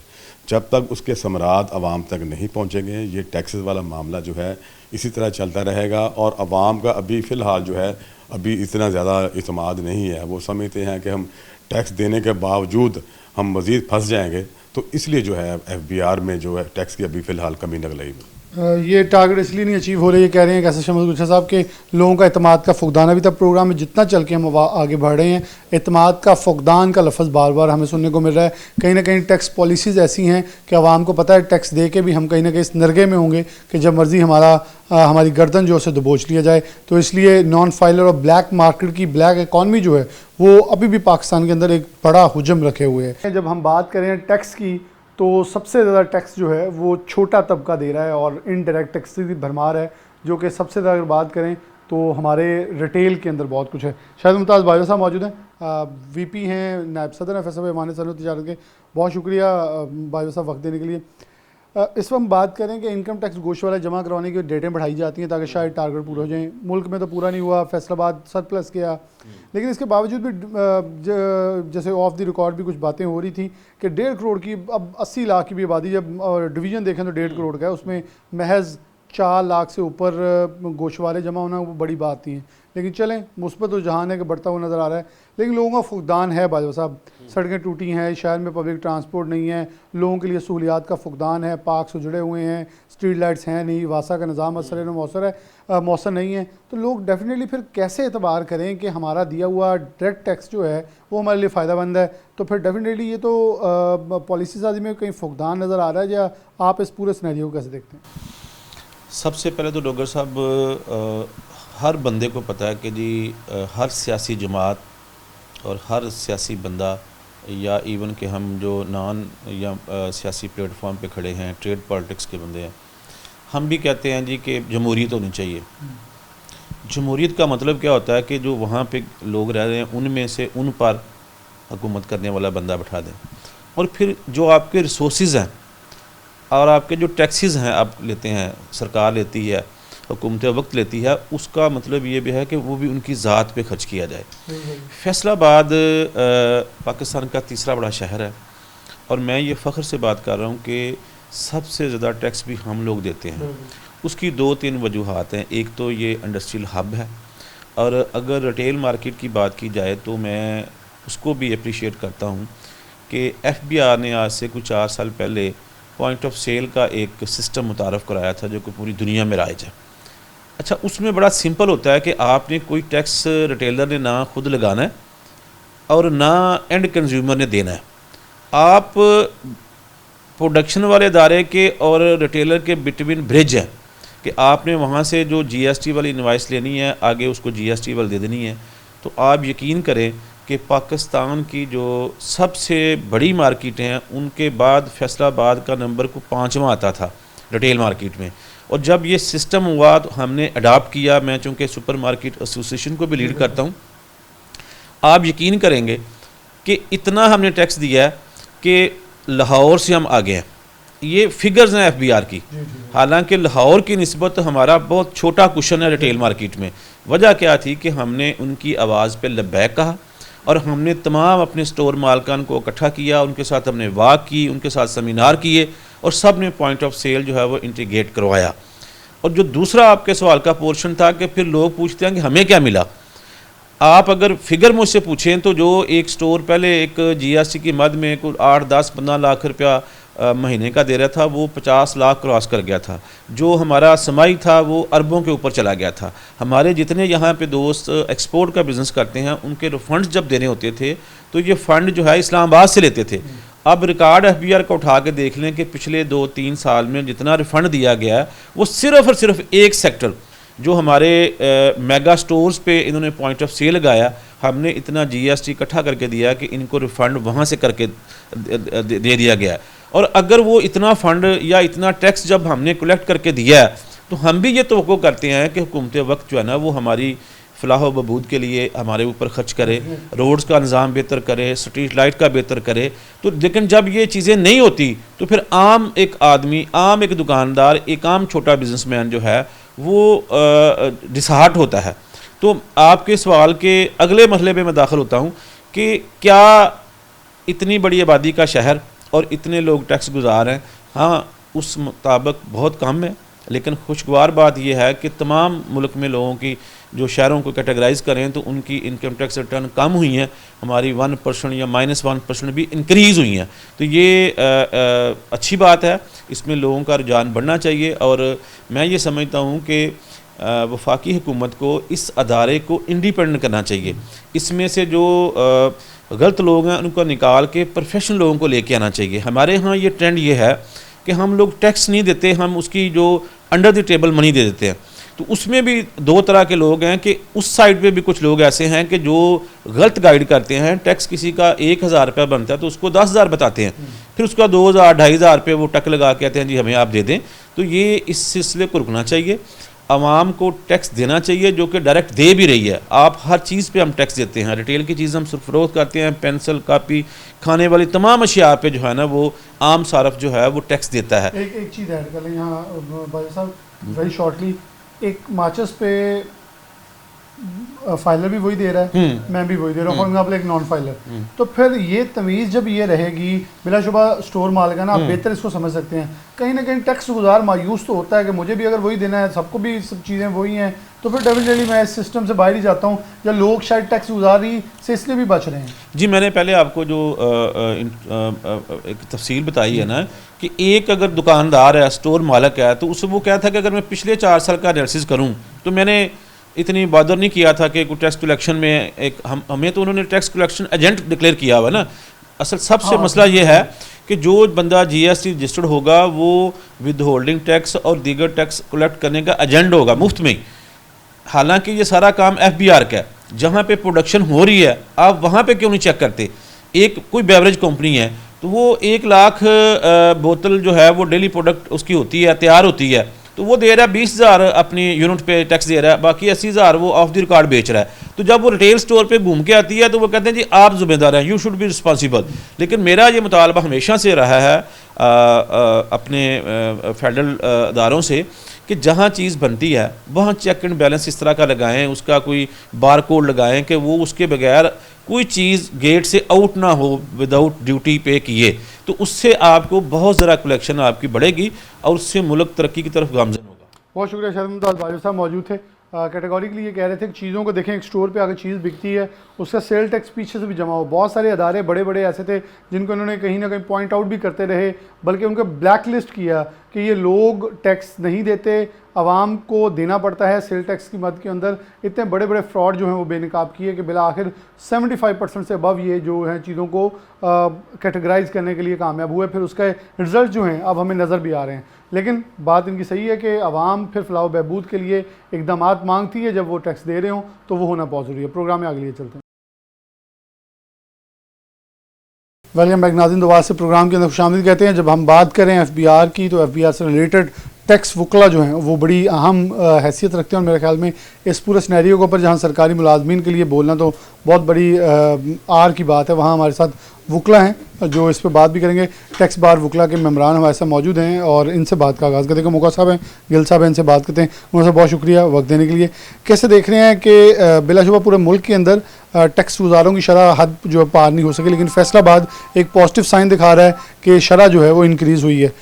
जब तक उसके समरात आवाम तक नहीं पहुँचेंगे ये टैक्सेस वाला मामला जो है इसी तरह चलता रहेगा। और आवाम का अभी फ़िलहाल जो है अभी इतना ज़्यादा इत्मीनान नहीं है, वो समझते हैं कि हम टैक्स देने के बावजूद हम मज़ीद फंस जाएंगे, तो इसलिए जो है FBI में जो है टैक्स की अभी फ़िलहाल कमी नज़र आई। ये टारगेट इसलिए नहीं अचीव हो रही है, कह रहे हैं कैसे शमस गुलशन साहब के लोगों का इत्मीनान का फुकदान। अभी तक प्रोग्राम में जितना चल के हम आगे बढ़ रहे हैं इत्मीनान का फुकदान का लफ्ज़ बार बार हमें सुनने को मिल रहा है। कहीं ना कहीं टैक्स पॉलिसीज़ ऐसी हैं कि आवाम को पता है टैक्स दे के भी हम कहीं ना कहीं इस नरगे में होंगे कि जब मर्ज़ी हमारी गर्दन जो है दबोच लिया जाए। तो इसलिए नॉन फाइलर और ब्लैक मार्केट की ब्लैक इकॉनमी जो है वो अभी भी पाकिस्तान के अंदर एक बड़ा हुजम रखे हुए है। जब हम बात करें टैक्स की तो सबसे ज़्यादा टैक्स जो है वो छोटा तबका दे रहा है और इनडायरेक्ट टैक्स की भरमार है, जो कि सबसे ज़्यादा अगर बात करें तो हमारे रिटेल के अंदर बहुत कुछ है। शायद मुमताज़ बाजवा साहब मौजूद हैं, VP हैं, नायब सदर हैं फैसल मान सनअत तिजारत के। बहुत शुक्रिया बाजवा साहब वक्त देने के लिए। इस वक्त हम बात करें कि इनकम टैक्स गोशवाला जमा करवाने की डेटें बढ़ाई जाती हैं ताकि शायद टारगेट पूरा हो जाए। मुल्क में तो पूरा नहीं हुआ, फैसलाबाद सरप्लस किया, लेकिन इसके बावजूद भी जैसे ऑफ द रिकॉर्ड भी कुछ बातें हो रही थी कि 1.5 करोड़ की अब 80 लाख की भी आबादी, जब डिवीज़न देखें तो 1.5 करोड़ का है, उसमें महज 4 लाख से ऊपर गोशवारे जमा होना वो बड़ी बात नहीं है। लेकिन चलें, मुस्बत रुझान है कि बढ़ता हुआ नज़र आ रहा है, लेकिन लोगों का फुकदान है। बाजवा साहब, सड़कें टूटी हैं, शहर में पब्लिक ट्रांसपोर्ट नहीं है, लोगों के लिए सहूलियात का फुकदान है, पार्क उजड़े हुए हैं, स्ट्रीट लाइट्स हैं नहीं, वासा का निज़ाम मौसर नहीं है, तो लोग डेफिनेटली फिर कैसे एतबार करें कि हमारा दिया हुआ डायरेक्ट टैक्स जो है वो हमारे लिए फ़ायदेमंद है। तो फिर डेफिनेटली ये तो पॉलिसी साजी में कहीं फुकदान नज़र आ रहा है, या आप इस पूरे सिनेरियो को कैसे देखते हैं? सबसे पहले तो डॉक्टर साहब, हर बंदे को पता है कि जी हर सियासी जमात और हर सियासी बंदा या इवन कि हम जो नॉन या सियासी प्लेटफॉर्म पे खड़े हैं, ट्रेड पॉलिटिक्स के बंदे हैं, हम भी कहते हैं जी कि जमहूरियत होनी चाहिए। जमहूरियत का मतलब क्या होता है कि जो वहाँ पे लोग रह रहे हैं उनमें से उन पर हुकूमत करने वाला बंदा बैठा दें, और फिर जो आपके रिसोर्सेज हैं और आपके जो टैक्सेस हैं आप लेते हैं, सरकार लेती है, हुकूमत वक्त लेती है, उसका मतलब ये भी है कि वो भी उनकी ज़ात पे खर्च किया जाए। फैसलाबाद पाकिस्तान का तीसरा बड़ा शहर है और मैं ये फ़ख्र से बात कर रहा हूँ कि सबसे ज़्यादा टैक्स भी हम लोग देते हैं। उसकी 2-3 वजूहात हैं। एक तो ये इंडस्ट्रियल हब है, और अगर रिटेल मार्केट की बात की जाए तो मैं उसको भी अप्रिशिएट करता हूँ कि FBI ने आज से कुछ 4 साल पहले पॉइंट ऑफ सेल का एक सिस्टम मुतारफ़ कराया था जो कि पूरी दुनिया में राइज है। अच्छा, उसमें बड़ा सिंपल होता है कि आपने कोई टैक्स रिटेलर ने ना खुद लगाना है और ना एंड कंज्यूमर ने देना है। आप प्रोडक्शन वाले इदारे के और रिटेलर के बिटवीन ब्रिज है कि आपने वहाँ से जो GST वाली इनवाइस लेनी है, आगे उसको GST वाली दे देनी है। तो आप यकीन करें कि पाकिस्तान की जो सबसे बड़ी मार्केटें हैं उनके बाद फैसलाबाद का नंबर को 5वां आता था रिटेल मार्केट में। और जब ये सिस्टम हुआ तो हमने अडॉप्ट किया। मैं चूँकि सुपर मार्केट एसोसिएशन को भी लीड करता हूँ, आप यकीन करेंगे कि इतना हमने टैक्स दिया है कि लाहौर से हम आगे हैं। ये फिगर्स हैं FBI की, हालांकि लाहौर की निस्बत हमारा बहुत छोटा कुशन है रिटेल मार्केट में। वजह क्या थी कि हमने उनकी आवाज़ पे लब्बैक कहा और हमने तमाम अपने स्टोर मालकान को इकट्ठा किया, उनके साथ हमने वाक की, उनके साथ सेमिनार किए और सब ने पॉइंट ऑफ सेल जो है वो इंटीग्रेट करवाया। और जो दूसरा आपके सवाल का पोर्शन था कि फिर लोग पूछते हैं कि हमें क्या मिला। आप अगर फिगर मुझसे पूछें तो जो एक स्टोर पहले एक GST की मद में कुछ 8, 10, 15 लाख रुपया महीने का दे रहा था, वो 50 लाख क्रॉस कर गया था। जो हमारा समाई था वो अरबों के ऊपर चला गया था। हमारे जितने यहाँ पे दोस्त एक्सपोर्ट का बिज़नेस करते हैं, उनके फंड्स जब देने होते थे तो ये फ़ंड जो है इस्लामाबाद से लेते थे। अब रिकॉर्ड FBR का उठा के देख लें कि पिछले 2-3 साल में जितना रिफ़ंड दिया गया है वो सिर्फ़ और सिर्फ एक सेक्टर जो हमारे मेगा स्टोर्स पे इन्होंने पॉइंट ऑफ सेल लगाया, हमने इतना GST इकट्ठा करके दिया कि इनको रिफ़ंड वहाँ से करके दे दिया गया। और अगर वो इतना फ़ंड या इतना टैक्स जब हमने कलेक्ट करके दिया है तो हम भी ये तवक्को करते हैं कि हुकूमत वक्त जो है ना वो हमारी फलाह व बहबूद के लिए हमारे ऊपर खर्च करे, रोड्स का निज़ाम बेहतर करे, स्ट्रीट लाइट का बेहतर करे। तो लेकिन जब ये चीज़ें नहीं होती तो फिर आम एक आदमी, आम एक दुकानदार, एक आम छोटा बिजनेसमैन जो है वो डिसहार्ट होता है। तो आपके सवाल के अगले मरहले में मैं दाखिल होता हूँ कि क्या इतनी बड़ी आबादी का शहर और इतने लोग टैक्स गुजार हैं? हाँ, उस मुताबिक बहुत कम है, लेकिन खुशगवार बात यह है कि तमाम मुल्क में लोगों की जो शहरों को कैटेगराइज करें तो उनकी इनकम टैक्स रिटर्न कम हुई हैं, हमारी 1% या -1% भी इंक्रीज़ हुई हैं। तो ये अच्छी बात है, इसमें लोगों का रुझान बढ़ना चाहिए। और मैं ये समझता हूँ कि वफाकी हुकूमत को इस अदारे को इंडिपेंडेंट करना चाहिए। इसमें से जो गलत लोग हैं उनको निकाल के प्रोफेशनल लोगों को लेके आना चाहिए। हमारे यहाँ ये ट्रेंड ये है कि हम लोग टैक्स नहीं देते, हम उसकी जो अंडर द टेबल मनी दे देते हैं। तो उसमें भी दो तरह के लोग हैं कि उस साइड पे भी कुछ लोग ऐसे हैं कि जो गलत गाइड करते हैं। टैक्स किसी का 1000 रुपया बनता है तो उसको 10,000 बताते हैं, फिर उसका 2,000 2,500 रुपये वो टक लगा के कहते हैं जी हमें आप दे दें। तो ये इस सिलसिले को रुकना चाहिए। आवाम को टैक्स देना चाहिए जो कि डायरेक्ट दे भी रही है। आप हर चीज़ पे हम टैक्स देते हैं, रिटेल की चीज़ हम सिर्फ फरोख्त करते हैं, पेंसिल, कापी, खाने वाली तमाम अशिया पे जो है ना वो आम सारफ जो है वो टैक्स देता है। एक चीज़ ऐड कर लें यहाँ भाई साहब, वेरी शॉर्टली, एक माचिस पे फाइलर भी वही दे रहा है, मैं भी वही दे रहा हूँ, फॉर एग्जाम्पल एक नॉन फाइलर। तो फिर ये तमीज़ जब ये रहेगी, बिलाशुबा स्टोर मालिक है ना, आप बेहतर इसको समझ सकते हैं। कहीं ना कहीं टैक्स गुजार मायूस तो होता है कि मुझे भी अगर वही देना है, सबको भी सब चीज़ें वही हैं, तो फिर डेफिनेटली मैं इस सिस्टम से बाहर ही जाता हूँ, या लोग शायद टैक्स गुजारी से इसलिए भी बच रहे हैं। जी, मैंने पहले आपको जो एक तफसील बताई है ना कि एक अगर दुकानदार है, स्टोर मालिक है, तो उससे वो क्या था कि अगर मैं पिछले 4 साल का एनालिसिस करूँ तो मैंने इतनी बॉदर नहीं किया था कि टैक्स कलेक्शन में एक हमें तो उन्होंने टैक्स कलेक्शन एजेंट डिक्लेयर किया हुआ ना। असल सबसे मसला ये है कि जो बंदा GST रजिस्टर्ड होगा वो विद होल्डिंग टैक्स और दीगर टैक्स कलेक्ट करने का एजेंट होगा मुफ्त में ही। हालांकि ये सारा काम FBR का है। जहाँ पे प्रोडक्शन हो रही है आप वहाँ पे क्यों नहीं चेक करते? एक कोई बेवरेज कंपनी है तो वो 1 लाख बोतल जो है वो डेली प्रोडक्ट उसकी होती है, तैयार होती है, तो वो दे रहा है 20,000 अपनी यूनिट पे टैक्स दे रहा है, बाकी 80,000 वो ऑफ द रिकॉर्ड बेच रहा है। तो जब वो रिटेल स्टोर पे घूम के आती है तो वो कहते हैं जी आप जिम्मेदार हैं, यू शुड बी रिस्पॉन्सिबल। लेकिन मेरा ये मुतालबा हमेशा से रहा है अपने फेडरल अदारों से कि जहाँ चीज़ बनती है वहाँ चेक एंड बैलेंस इस तरह का लगाएं, उसका कोई बार कोड लगाएं कि वो उसके बगैर कोई चीज़ गेट से आउट ना हो विदाउट ड्यूटी पे किए। तो उससे आपको बहुत ज़रा कलेक्शन आपकी बढ़ेगी और उससे मुल्क तरक्की की तरफ गामजन होगा। बहुत शुक्रिया शायद मुमताज़ भाई साहब मौजूद थे। कैटेगोरिकली ये कह रहे थे कि चीज़ों को देखें, एक स्टोर पे अगर चीज़ बिकती है उसका सेल टैक्स पीछे से भी जमा हो। बहुत सारे अदारे बड़े बड़े ऐसे थे जिनको उन्होंने कहीं ना कहीं पॉइंट आउट भी करते रहे, बल्कि उनको ब्लैक लिस्ट किया कि ये लोग टैक्स नहीं देते, आवाम को देना पड़ता है सेल टैक्स की मद के अंदर। इतने बड़े बड़े फ्रॉड जो हैं वो बेनकाब किए कि बिला आखिर 75% से अबव ये जो हैं चीज़ों को कैटेगराइज करने के लिए कामयाब हुए। फिर उसके रिजल्ट जो हैं अब हमें नज़र भी आ रहे हैं। लेकिन बात इनकी सही है कि आवाम फिर फलाह बहबूद के लिए इक़दामात मांगती है, जब वो टैक्स दे रहे हों तो वो होना बहुत ज़रूरी है। प्रोग्राम में आगे लिए चलते हैं। वेलकम बैक नाज़रीन, दोबारा से प्रोग्राम के अंदर खुशामदीद कहते हैं। जब हम बात करें FBR की तो FBR से रिलेटेड टैक्स वकला जो हैं वो बड़ी अहम हैसियत रखते हैं। और मेरे ख्याल में इस पूरे सिनेरियो के ऊपर जहाँ सरकारी मुलाजमीन के लिए बोलना तो बहुत बड़ी आर की बात है, वहाँ हमारे साथ वकला हैं जो इस पर बात भी करेंगे। टैक्स बार वकला के मेम्बरान हमारे साथ मौजूद हैं और इनसे बात का आगाज़ करते हैं। मौका साहब हैं, गिल साहब हैं, इनसे बात करते हैं। उनसे बहुत शुक्रिया वक्त देने के लिए। कैसे देख रहे हैं कि बिलाशुबा पूरे मुल्क के अंदर टैक्स गुजारों की शरह हद जो है पार नहीं हो सके, लेकिन फैसलाबाद एक पॉजिटिव साइन दिखा रहा है कि शरह जो है वो इंक्रीज़ हुई है।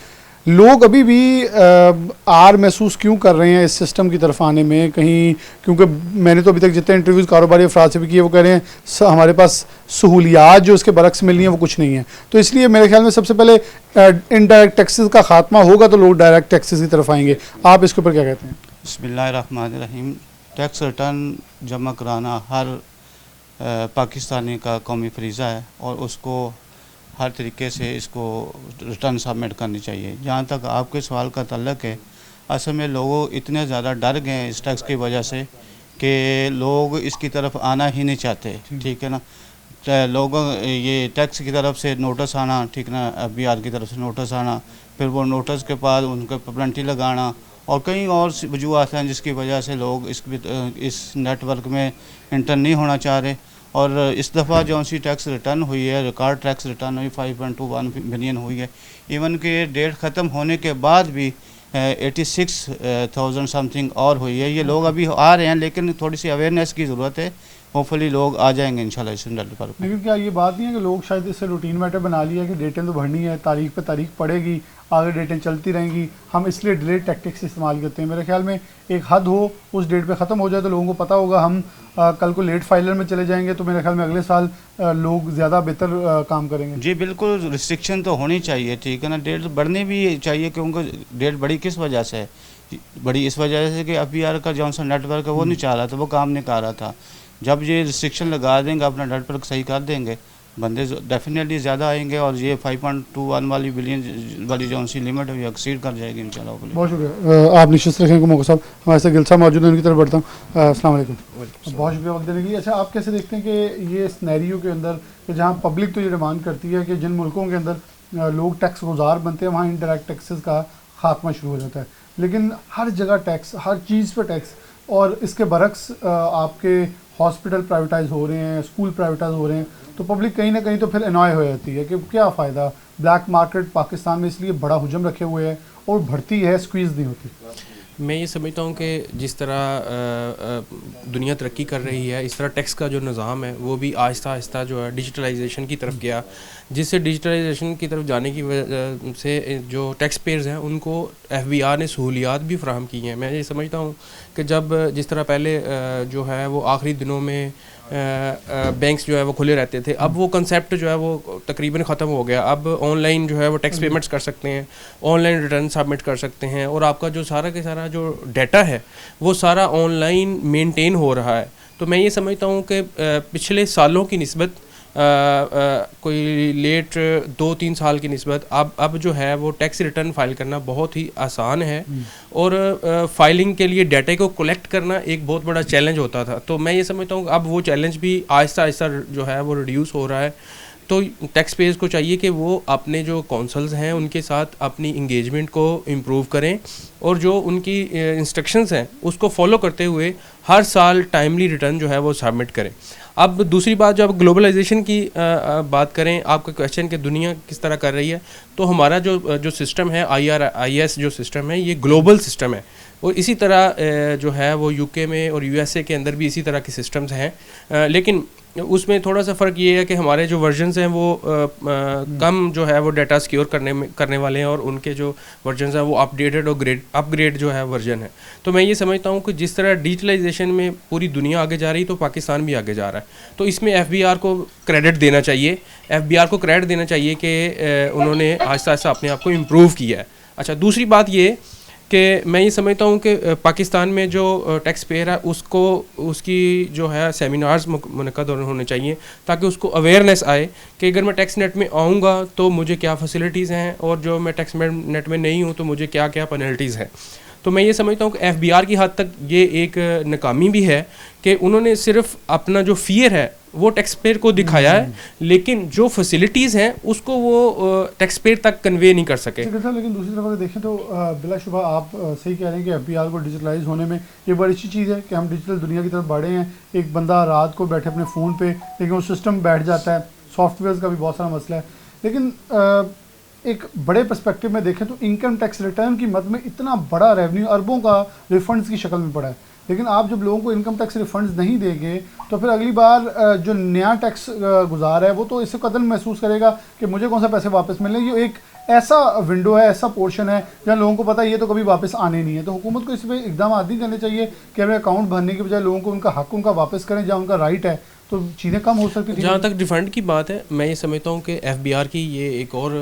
लोग अभी भी आर महसूस क्यों कर रहे हैं इस सिस्टम की तरफ आने में कहीं, क्योंकि मैंने तो अभी तक जितने इंटरव्यूज़ कारोबारी अफराद से भी किए वो कह रहे हैं हमारे पास सहूलियात जो उसके बरक्स मिल रही हैं वो कुछ नहीं है। तो इसलिए मेरे ख्याल में सबसे पहले इनडायरेक्ट टैक्सेस का खात्मा होगा तो लोग डायरेक्ट टैक्सेस की तरफ आएंगे। आप इसके ऊपर क्या कहते हैं? बिस्मिल्लाहिर्रहमानिर्रहीम। टैक्स रिटर्न जमा कराना हर पाकिस्तानी का कौमी फरीज़ा है और उसको हर तरीके से इसको रिटर्न सबमिट करनी चाहिए। जहाँ तक आपके सवाल का तल्लक है, असल में लोग इतने ज़्यादा डर गए हैं इस टैक्स की वजह से कि लोग इसकी तरफ आना ही नहीं चाहते, ठीक है ना। लोगों ये टैक्स की तरफ से नोटिस आना, ठीक ना, FBR की तरफ से नोटिस आना, फिर वो नोटिस के बाद उनके पेनल्टी लगाना और कई और वजूहत हैं जिसकी वजह से लोग इस नेटवर्क में इंटर नहीं होना चाह रहे। और इस दफ़ा जो सी टैक्स रिटर्न हुई है, रिकॉर्ड टैक्स रिटर्न हुई 5.21 मिलियन हुई है। इवन कि डेट ख़त्म होने के बाद भी 86,000 समथिंग और हुई है। ये लोग अभी आ रहे हैं लेकिन थोड़ी सी अवेयरनेस की ज़रूरत है। होपफुली लोग आ जाएंगे इंशाल्लाह इस पर। लेकिन क्या ये बात नहीं है कि लोग शायद इससे रूटीन मैटर बना लिया कि डेटें तो भरनी है, तारीख पे तारीख पड़ेगी, आगे डेटें चलती रहेंगी, हम इसलिए डिले टैक्टिक्स इस्तेमाल करते हैं। मेरे ख्याल में एक हद हो, उस डेट पे ख़त्म हो जाए तो लोगों को पता होगा हम कल को लेट फाइलर में चले जाएंगे तो मेरे ख्याल में अगले साल लोग ज़्यादा बेहतर काम करेंगे। जी बिल्कुल, रिस्ट्रिक्शन तो होनी चाहिए, ठीक है ना। डेट बढ़नी भी चाहिए क्योंकि डेट बड़ी किस वजह से है? बड़ी इस वजह से कि FBR का जो सा नेटवर्क है वो नहीं चाह रहा था, वो काम नहीं कर रहा था। जब ये रिस्ट्रिक्शन लगा देंगे, अपना नेटवर्क सही कर देंगे, बंदे डेफिनेटली ज़्यादा आएंगे और ये 5.21 वाली बिलियन वाली जो सी लिमिट है वो एक्सीड कर जाएगी इंशाल्लाह। बहुत शुक्रिया। आप निश्चित रखें को मौका साहब, हमारे साथ गिल साहब मौजूद हैं, उनकी तरफ बढ़ता हूँ। अस्सलाम वालेकुम। बहुत शुक्रिया वक्त देने के लिए। अच्छा, आप कैसे देखते हैं कि ये स्नैरियो के अंदर कि जहाँ पब्लिक तो ये डिमांड करती है कि जिन मुल्कों के अंदर लोग टैक्स गुजार बनते हैं वहाँ इंडायरेक्ट टैक्सेस का खात्मा शुरू हो जाता है, लेकिन हर जगह टैक्स, हर चीज़ पर टैक्स, और इसके बरक्स आपके हॉस्पिटल प्राइवेटाइज हो रहे हैं, स्कूल प्राइवेटाइज हो रहे हैं, तो पब्लिक कहीं ना कहीं तो फिर एनॉय हो जाती है कि क्या फ़ायदा। ब्लैक मार्केट पाकिस्तान में इसलिए बड़ा हुजम रखे हुए है और बढ़ती है, स्क्वीज़ नहीं होती। मैं ये समझता हूँ कि जिस तरह दुनिया तरक्की कर रही है, इस तरह टैक्स का जो निज़ाम है वो भी आहिस्ता आहिस्ता जो है डिजिटलाइजेशन की तरफ गया, जिससे डिजिटलाइजेशन की तरफ जाने की वजह से जो टैक्स पेयर्स हैं उनको FBR ने सहूलियात भी फ़राहम की हैं। मैं ये समझता हूँ कि जब जिस तरह पहले जो है वो आखिरी दिनों में बैंक्स जो है वो खुले रहते थे, अब वो कंसेप्ट जो है वो तकरीबन ख़त्म हो गया। अब ऑनलाइन जो है वो टैक्स पेमेंट्स कर सकते हैं, ऑनलाइन रिटर्न सबमिट कर सकते हैं और आपका जो सारा के सारा जो डाटा है वो सारा ऑनलाइन मेंटेन हो रहा है। तो मैं ये समझता हूँ कि पिछले सालों की निस्बत कोई लेट 2-3 साल की निस्बत अब जो है वो टैक्स रिटर्न फाइल करना बहुत ही आसान है और फाइलिंग के लिए डाटा को कलेक्ट करना एक बहुत बड़ा चैलेंज होता था। तो मैं ये समझता हूँ अब वो चैलेंज भी आहिस्ता आहिस्ता जो है वो रिड्यूस हो रहा है। तो टैक्स पेयर्स को चाहिए कि वो अपने जो काउंसल्स हैं उनके साथ अपनी इंगेजमेंट को इम्प्रूव करें और जो उनकी इंस्ट्रक्शंस हैं उसको फॉलो करते हुए हर साल टाइमली रिटर्न जो है वो सबमिट करें। अब दूसरी बात, जब ग्लोबलाइजेशन की बात करें, आपका क्वेश्चन कि दुनिया किस तरह कर रही है, तो हमारा जो सिस्टम है IRIS जो सिस्टम है ये ग्लोबल सिस्टम है और इसी तरह जो है वो UK में और USA के अंदर भी इसी तरह के सिस्टम्स हैं। लेकिन उसमें थोड़ा सा फ़र्क ये है कि हमारे जो वर्जन्स हैं वो कम जो है वो डाटा सिक्योर करने वाले हैं और उनके जो वर्जन्स हैं वो अपडेटेड और अपग्रेड जो है वर्जन है। तो मैं ये समझता हूँ कि जिस तरह डिजिटलाइजेशन में पूरी दुनिया आगे जा रही तो पाकिस्तान भी आगे जा रहा है। तो इसमें FBR को क्रेडिट देना चाहिए, FBR को क्रेडिट देना चाहिए कि उन्होंने आहिस्ता आहिस्ता अपने आप को इम्प्रूव किया है। अच्छा, दूसरी बात ये कि मैं ये समझता हूँ कि पाकिस्तान में जो टैक्स पेयर है उसको उसकी जो है सेमिनार्स मुनक़द होने चाहिए ताकि उसको अवेयरनेस आए कि अगर मैं टैक्स नेट में आऊँगा तो मुझे क्या फैसिलिटीज़ हैं और जो मैं टैक्स नेट में नहीं हूँ तो मुझे क्या क्या पेनल्टीज़ हैं। तो मैं ये समझता हूँ कि FBR की हद तक ये एक नाकामी भी है कि उन्होंने सिर्फ अपना जो फियर है वो टैक्स पेयर को दिखाया है, लेकिन जो फैसिलिटीज़ हैं उसको वो टैक्स पेयर तक कन्वे नहीं कर सके। लेकिन दूसरी तरफ अगर देखें तो बिलाशुबा आप सही कह रहे हैं कि FBR को डिजिटलाइज होने में ये बड़ी अच्छी चीज़ है कि हम डिजिटल दुनिया की तरफ बढ़े हैं। एक बंदा रात को बैठे अपने फ़ोन पे, लेकिन वो सिस्टम बैठ जाता है। सॉफ्टवेयर का भी बहुत सारा मसला है। लेकिन एक बड़े पर्सपेक्टिव में देखें तो इनकम टैक्स रिटर्न की मद में इतना बड़ा रेवेन्यू अरबों का रिफंड्स की शक्ल में पड़ा है, लेकिन आप जब लोगों को इनकम टैक्स रिफंड्स नहीं देंगे तो फिर अगली बार जो नया टैक्स गुजार है वो तो इससे कदर महसूस करेगा कि मुझे कौन सा पैसे वापस मिले। ये एक ऐसा विंडो है, ऐसा पोर्शन है जहाँ लोगों को पता है ये तो कभी वापस आने नहीं है, तो हुकूमत को इस पर इकदाम नहीं करने चाहिए कि अपने अकाउंट भरने के बजाय लोगों को उनका हक उनका वापस करें, जहाँ उनका राइट है, तो चीज़ें कम हो सकती थी। जहाँ तक रिफंड की बात है, मैं ये समझता हूँ कि एफबीआर की ये एक और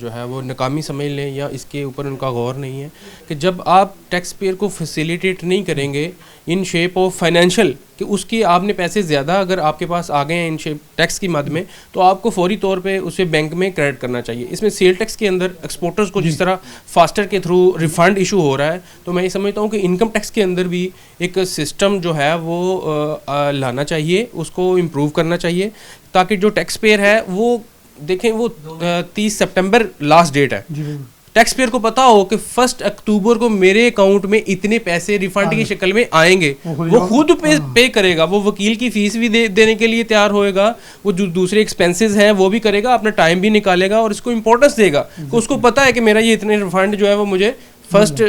जो है वो नाकामी समझ लें या इसके ऊपर उनका गौर नहीं है कि जब आप टैक्स पेयर को फैसिलिटेट नहीं करेंगे इन शेप ऑफ फाइनेंशियल कि उसकी आपने पैसे ज़्यादा अगर आपके पास आ गए हैं इन शेप टैक्स की मद में, तो आपको फौरी तौर पे उसे बैंक में क्रेडिट करना चाहिए। इसमें सेल टैक्स के अंदर एक्सपोर्टर्स को जिस तरह फास्टर के थ्रू रिफंड इशू हो रहा है, तो मैं ये समझता हूँ कि इनकम टैक्स के अंदर भी एक सिस्टम जो है वो लाना चाहिए, उसको इम्प्रूव करना चाहिए, ताकि जो टैक्स पेयर है वो देखें वो 30 सितंबर लास्ट डेट है, टैक्स पेयर को पता हो कि 1 अक्टूबर को मेरे अकाउंट में इतने पैसे रिफंड की शक्ल में आएंगे, वो खुद पे करेगा, वो वकील की फीस भी देने के लिए तैयार होएगा, वो जो दूसरे एक्सपेंसेस हैं वो भी करेगा, अपना टाइम भी निकालेगा और इसको इंपॉर्टेंस देगा कि उसको पता है कि मेरा ये इतने रिफंड जो है वो मुझे 1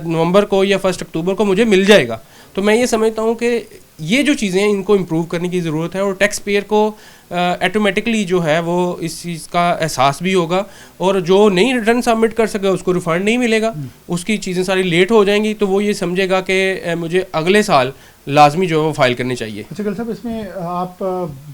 नवंबर को या 1 अक्टूबर को मुझे मिल जाएगा। तो मैं ये समझता हूँ कि ये जो चीज़ें हैं इनको इम्प्रूव करने की ज़रूरत है और टैक्स पेयर को ऑटोमेटिकली जो है वो इस चीज़ का एहसास भी होगा, और जो नहीं रिटर्न सबमिट कर सके उसको रिफंड नहीं मिलेगा, उसकी चीज़ें सारी लेट हो जाएंगी, तो वो ये समझेगा कि मुझे अगले साल लाजमी जो है वो फाइल करनी चाहिए। अच्छा गिल साहब, इसमें आप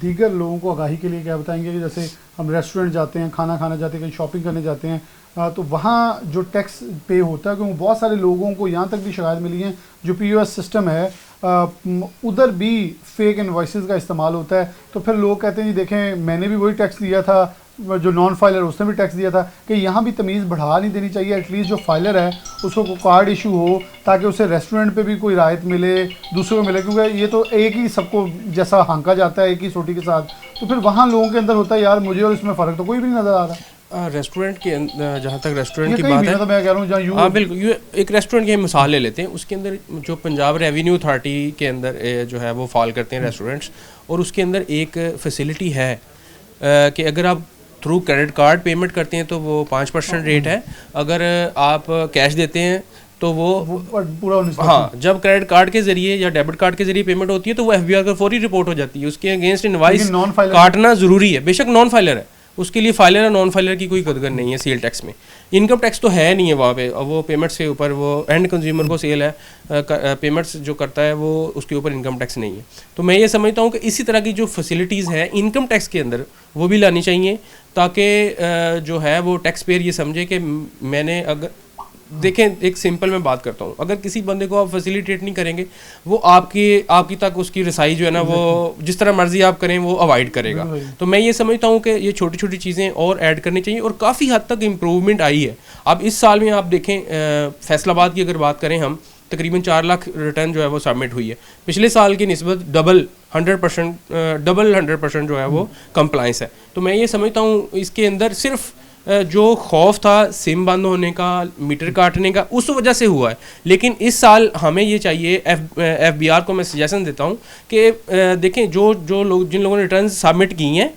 दीगर लोगों को आगाही के लिए क्या बताएंगे कि जैसे हम रेस्टोरेंट जाते हैं, खाना खाना जाते हैं, कहीं शॉपिंग करने जाते हैं, तो वहाँ जो टैक्स पे होता है, क्योंकि बहुत सारे लोगों को यहाँ तक भी शिकायत मिली है जो POS सिस्टम है उधर भी फेक इनवॉइसेस का इस्तेमाल होता है, तो फिर लोग कहते हैं जी देखें मैंने भी वही टैक्स दिया था, जो नॉन फाइलर उसने भी टैक्स दिया था, कि यहाँ भी तमीज़ बढ़ा नहीं देनी चाहिए, एटलीस्ट जो फाइलर है उसको कार्ड इशू हो ताकि उसे रेस्टोरेंट पे भी कोई राहत मिले, दूसरों को मिले, क्योंकि ये तो एक ही सबको जैसा हाँका जाता है एक ही सोटी के साथ, तो फिर वहाँ लोगों के अंदर होता है यार मुझे और इसमें फ़र्क तो कोई भी नहीं नज़र आ रहा। रेस्टोरेंट के जहाँ तक रेस्टोरेंट की बात है, तो मैं कह रहा हूँ जहाँ हाँ बिल्कुल, एक रेस्टोरेंट की हम मिसाल ले लेते हैं, उसके अंदर जो पंजाब रेवेन्यू अथॉरिटी के अंदर जो है वो फॉल करते हैं रेस्टोरेंट्स, और उसके अंदर एक फैसिलिटी है कि अगर आप थ्रू क्रेडिट कार्ड पेमेंट करते हैं तो वो 5% रेट है, अगर आप कैश देते हैं तो वो पूरा 19%। हाँ, जब क्रेडिट कार्ड के जरिए या डेबिट कार्ड के जरिए पेमेंट होती है तो वो एफबीआर का फौरी रिपोर्ट हो जाती है, उसके अगेंस्ट इनवॉइस काटना ज़रूरी है, बेशक नॉन फाइलर है, उसके लिए फाइलर और नॉन फाइलर की कोई कदर नहीं है सेल टैक्स में। इनकम टैक्स तो है नहीं है वहाँ पे, वो पेमेंट्स के ऊपर वो एंड कंज्यूमर को सेल है, पेमेंट्स जो करता है वो उसके ऊपर इनकम टैक्स नहीं है। तो मैं ये समझता हूँ कि इसी तरह की जो फैसिलिटीज़ है इनकम टैक्स के अंदर वो भी लानी चाहिए, ताकि जो है वो टैक्स पेयर ये समझे कि मैंने अगर देखें, एक सिंपल मैं बात करता हूँ, अगर किसी बंदे को आप फैसिलिटेट नहीं करेंगे वो आपकी तक उसकी रसाई जो है ना वो जिस तरह मर्जी आप करें वो अवॉइड करेगा। तो मैं ये समझता हूँ कि ये छोटी छोटी चीज़ें और ऐड करनी चाहिए और काफ़ी हद तक इम्प्रूवमेंट आई है। अब इस साल में आप देखें फैसलाबाद की अगर बात करें हम, तकरीबन 4 लाख रिटर्न जो है वो सबमिट हुई है, पिछले साल की निस्बत डबल 100% जो है वो कंप्लाइंस है। तो मैं ये समझता हूँ इसके अंदर सिर्फ जो खौफ था सिम बंद होने का, मीटर काटने का, उस वजह से हुआ है, लेकिन इस साल हमें ये चाहिए, एफबीआर को मैं सजेशन देता हूँ कि देखें जो लोग जिन लोगों ने रिटर्न सबमिट की हैं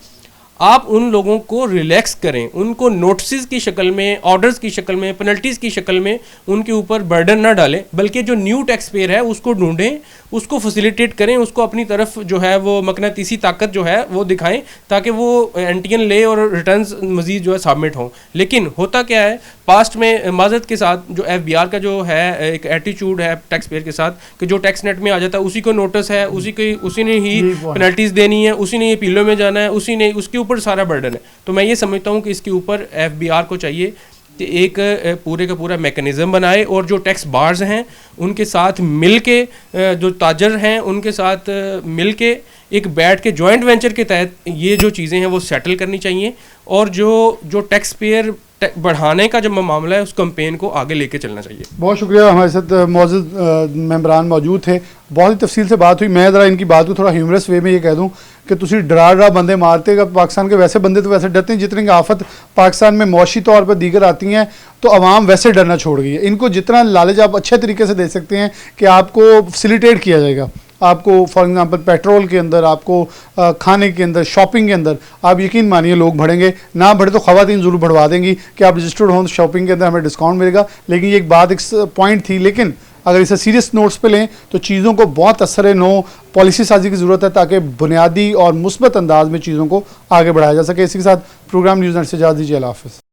आप उन लोगों को रिलैक्स करें, उनको नोटिस की शक्ल में, ऑर्डर्स की शक्ल में, पेनल्टीज़ की शक्ल में उनके ऊपर बर्डन ना डालें, बल्कि जो न्यू टैक्स पेयर है उसको ढूंढें, उसको फैसिलिटेट करें, उसको अपनी तरफ जो है वो मकनातीसी ताकत जो है वो दिखाएं ताकि वो एंटीएन ले और रिटर्न्स मज़ीद जो है सबमिट हों। लेकिन होता क्या है, पास्ट में माजरत के साथ जो एफबीआर का जो है एक एटीट्यूड है टैक्स पेयर के साथ कि जो टैक्स नेट में आ जाता है उसी को नोटिस है, उसी ने ही पेनल्टीज़ देनी है, उसी ने ही पीलो में जाना है, उसी ने उसके ऊपर सारा बर्डन है। तो मैं ये समझता हूँ कि इसके ऊपर एफबीआर को चाहिए कि एक पूरे का पूरा मैकेनिज़्म बनाए और जो टैक्स बार्स हैं उनके साथ मिल के, जो ताजर हैं उनके साथ मिल के एक बैठ के जॉइंट वेंचर के तहत ये जो चीज़ें हैं वो सेटल करनी चाहिए, और जो टैक्स पेयर बढ़ाने का जो मामला है उस कैंपेन को आगे लेके चलना चाहिए। बहुत शुक्रिया, हमारे साथ मौजूद मेंबरान मौजूद थे, बहुत ही तफसील से बात हुई। मैं ज़रा इनकी बात को थोड़ा ह्यूमरस वे में ये कह दूं कि तुसी डरा बंदे मारते हैं, पाकिस्तान के वैसे बंदे तो वैसे डरते हैं, जितनी आफत पाकिस्तान में मौशी तौर पर दीगर आती हैं तो अवाम वैसे डरना छोड़ गई है। इनको जितना लालच आप अच्छे तरीके से दे सकते हैं कि आपको फैसिलिटेट किया जाएगा, आपको फॉर एग्जांपल पेट्रोल के अंदर, आपको खाने के अंदर, शॉपिंग के अंदर, आप यकीन मानिए लोग बढ़ेंगे, ना बढ़े तो ख़वातीन ज़रूर बढ़वा देंगी कि आप रजिस्टर्ड हों तो शॉपिंग के अंदर हमें डिस्काउंट मिलेगा। लेकिन ये एक बात, एक पॉइंट थी, लेकिन अगर इसे सीरियस नोट्स पे लें तो चीज़ों को बहुत असर नो पॉलिसी साजी की ज़रूरत है ताकि बुनियादी और मुस्बत अंदाज में चीज़ों को आगे बढ़ाया जा सके। इसी के साथ प्रोग्राम न्यूज़ नेट से इजाज़त दीजिए। अल्लाह हाफ़िज़।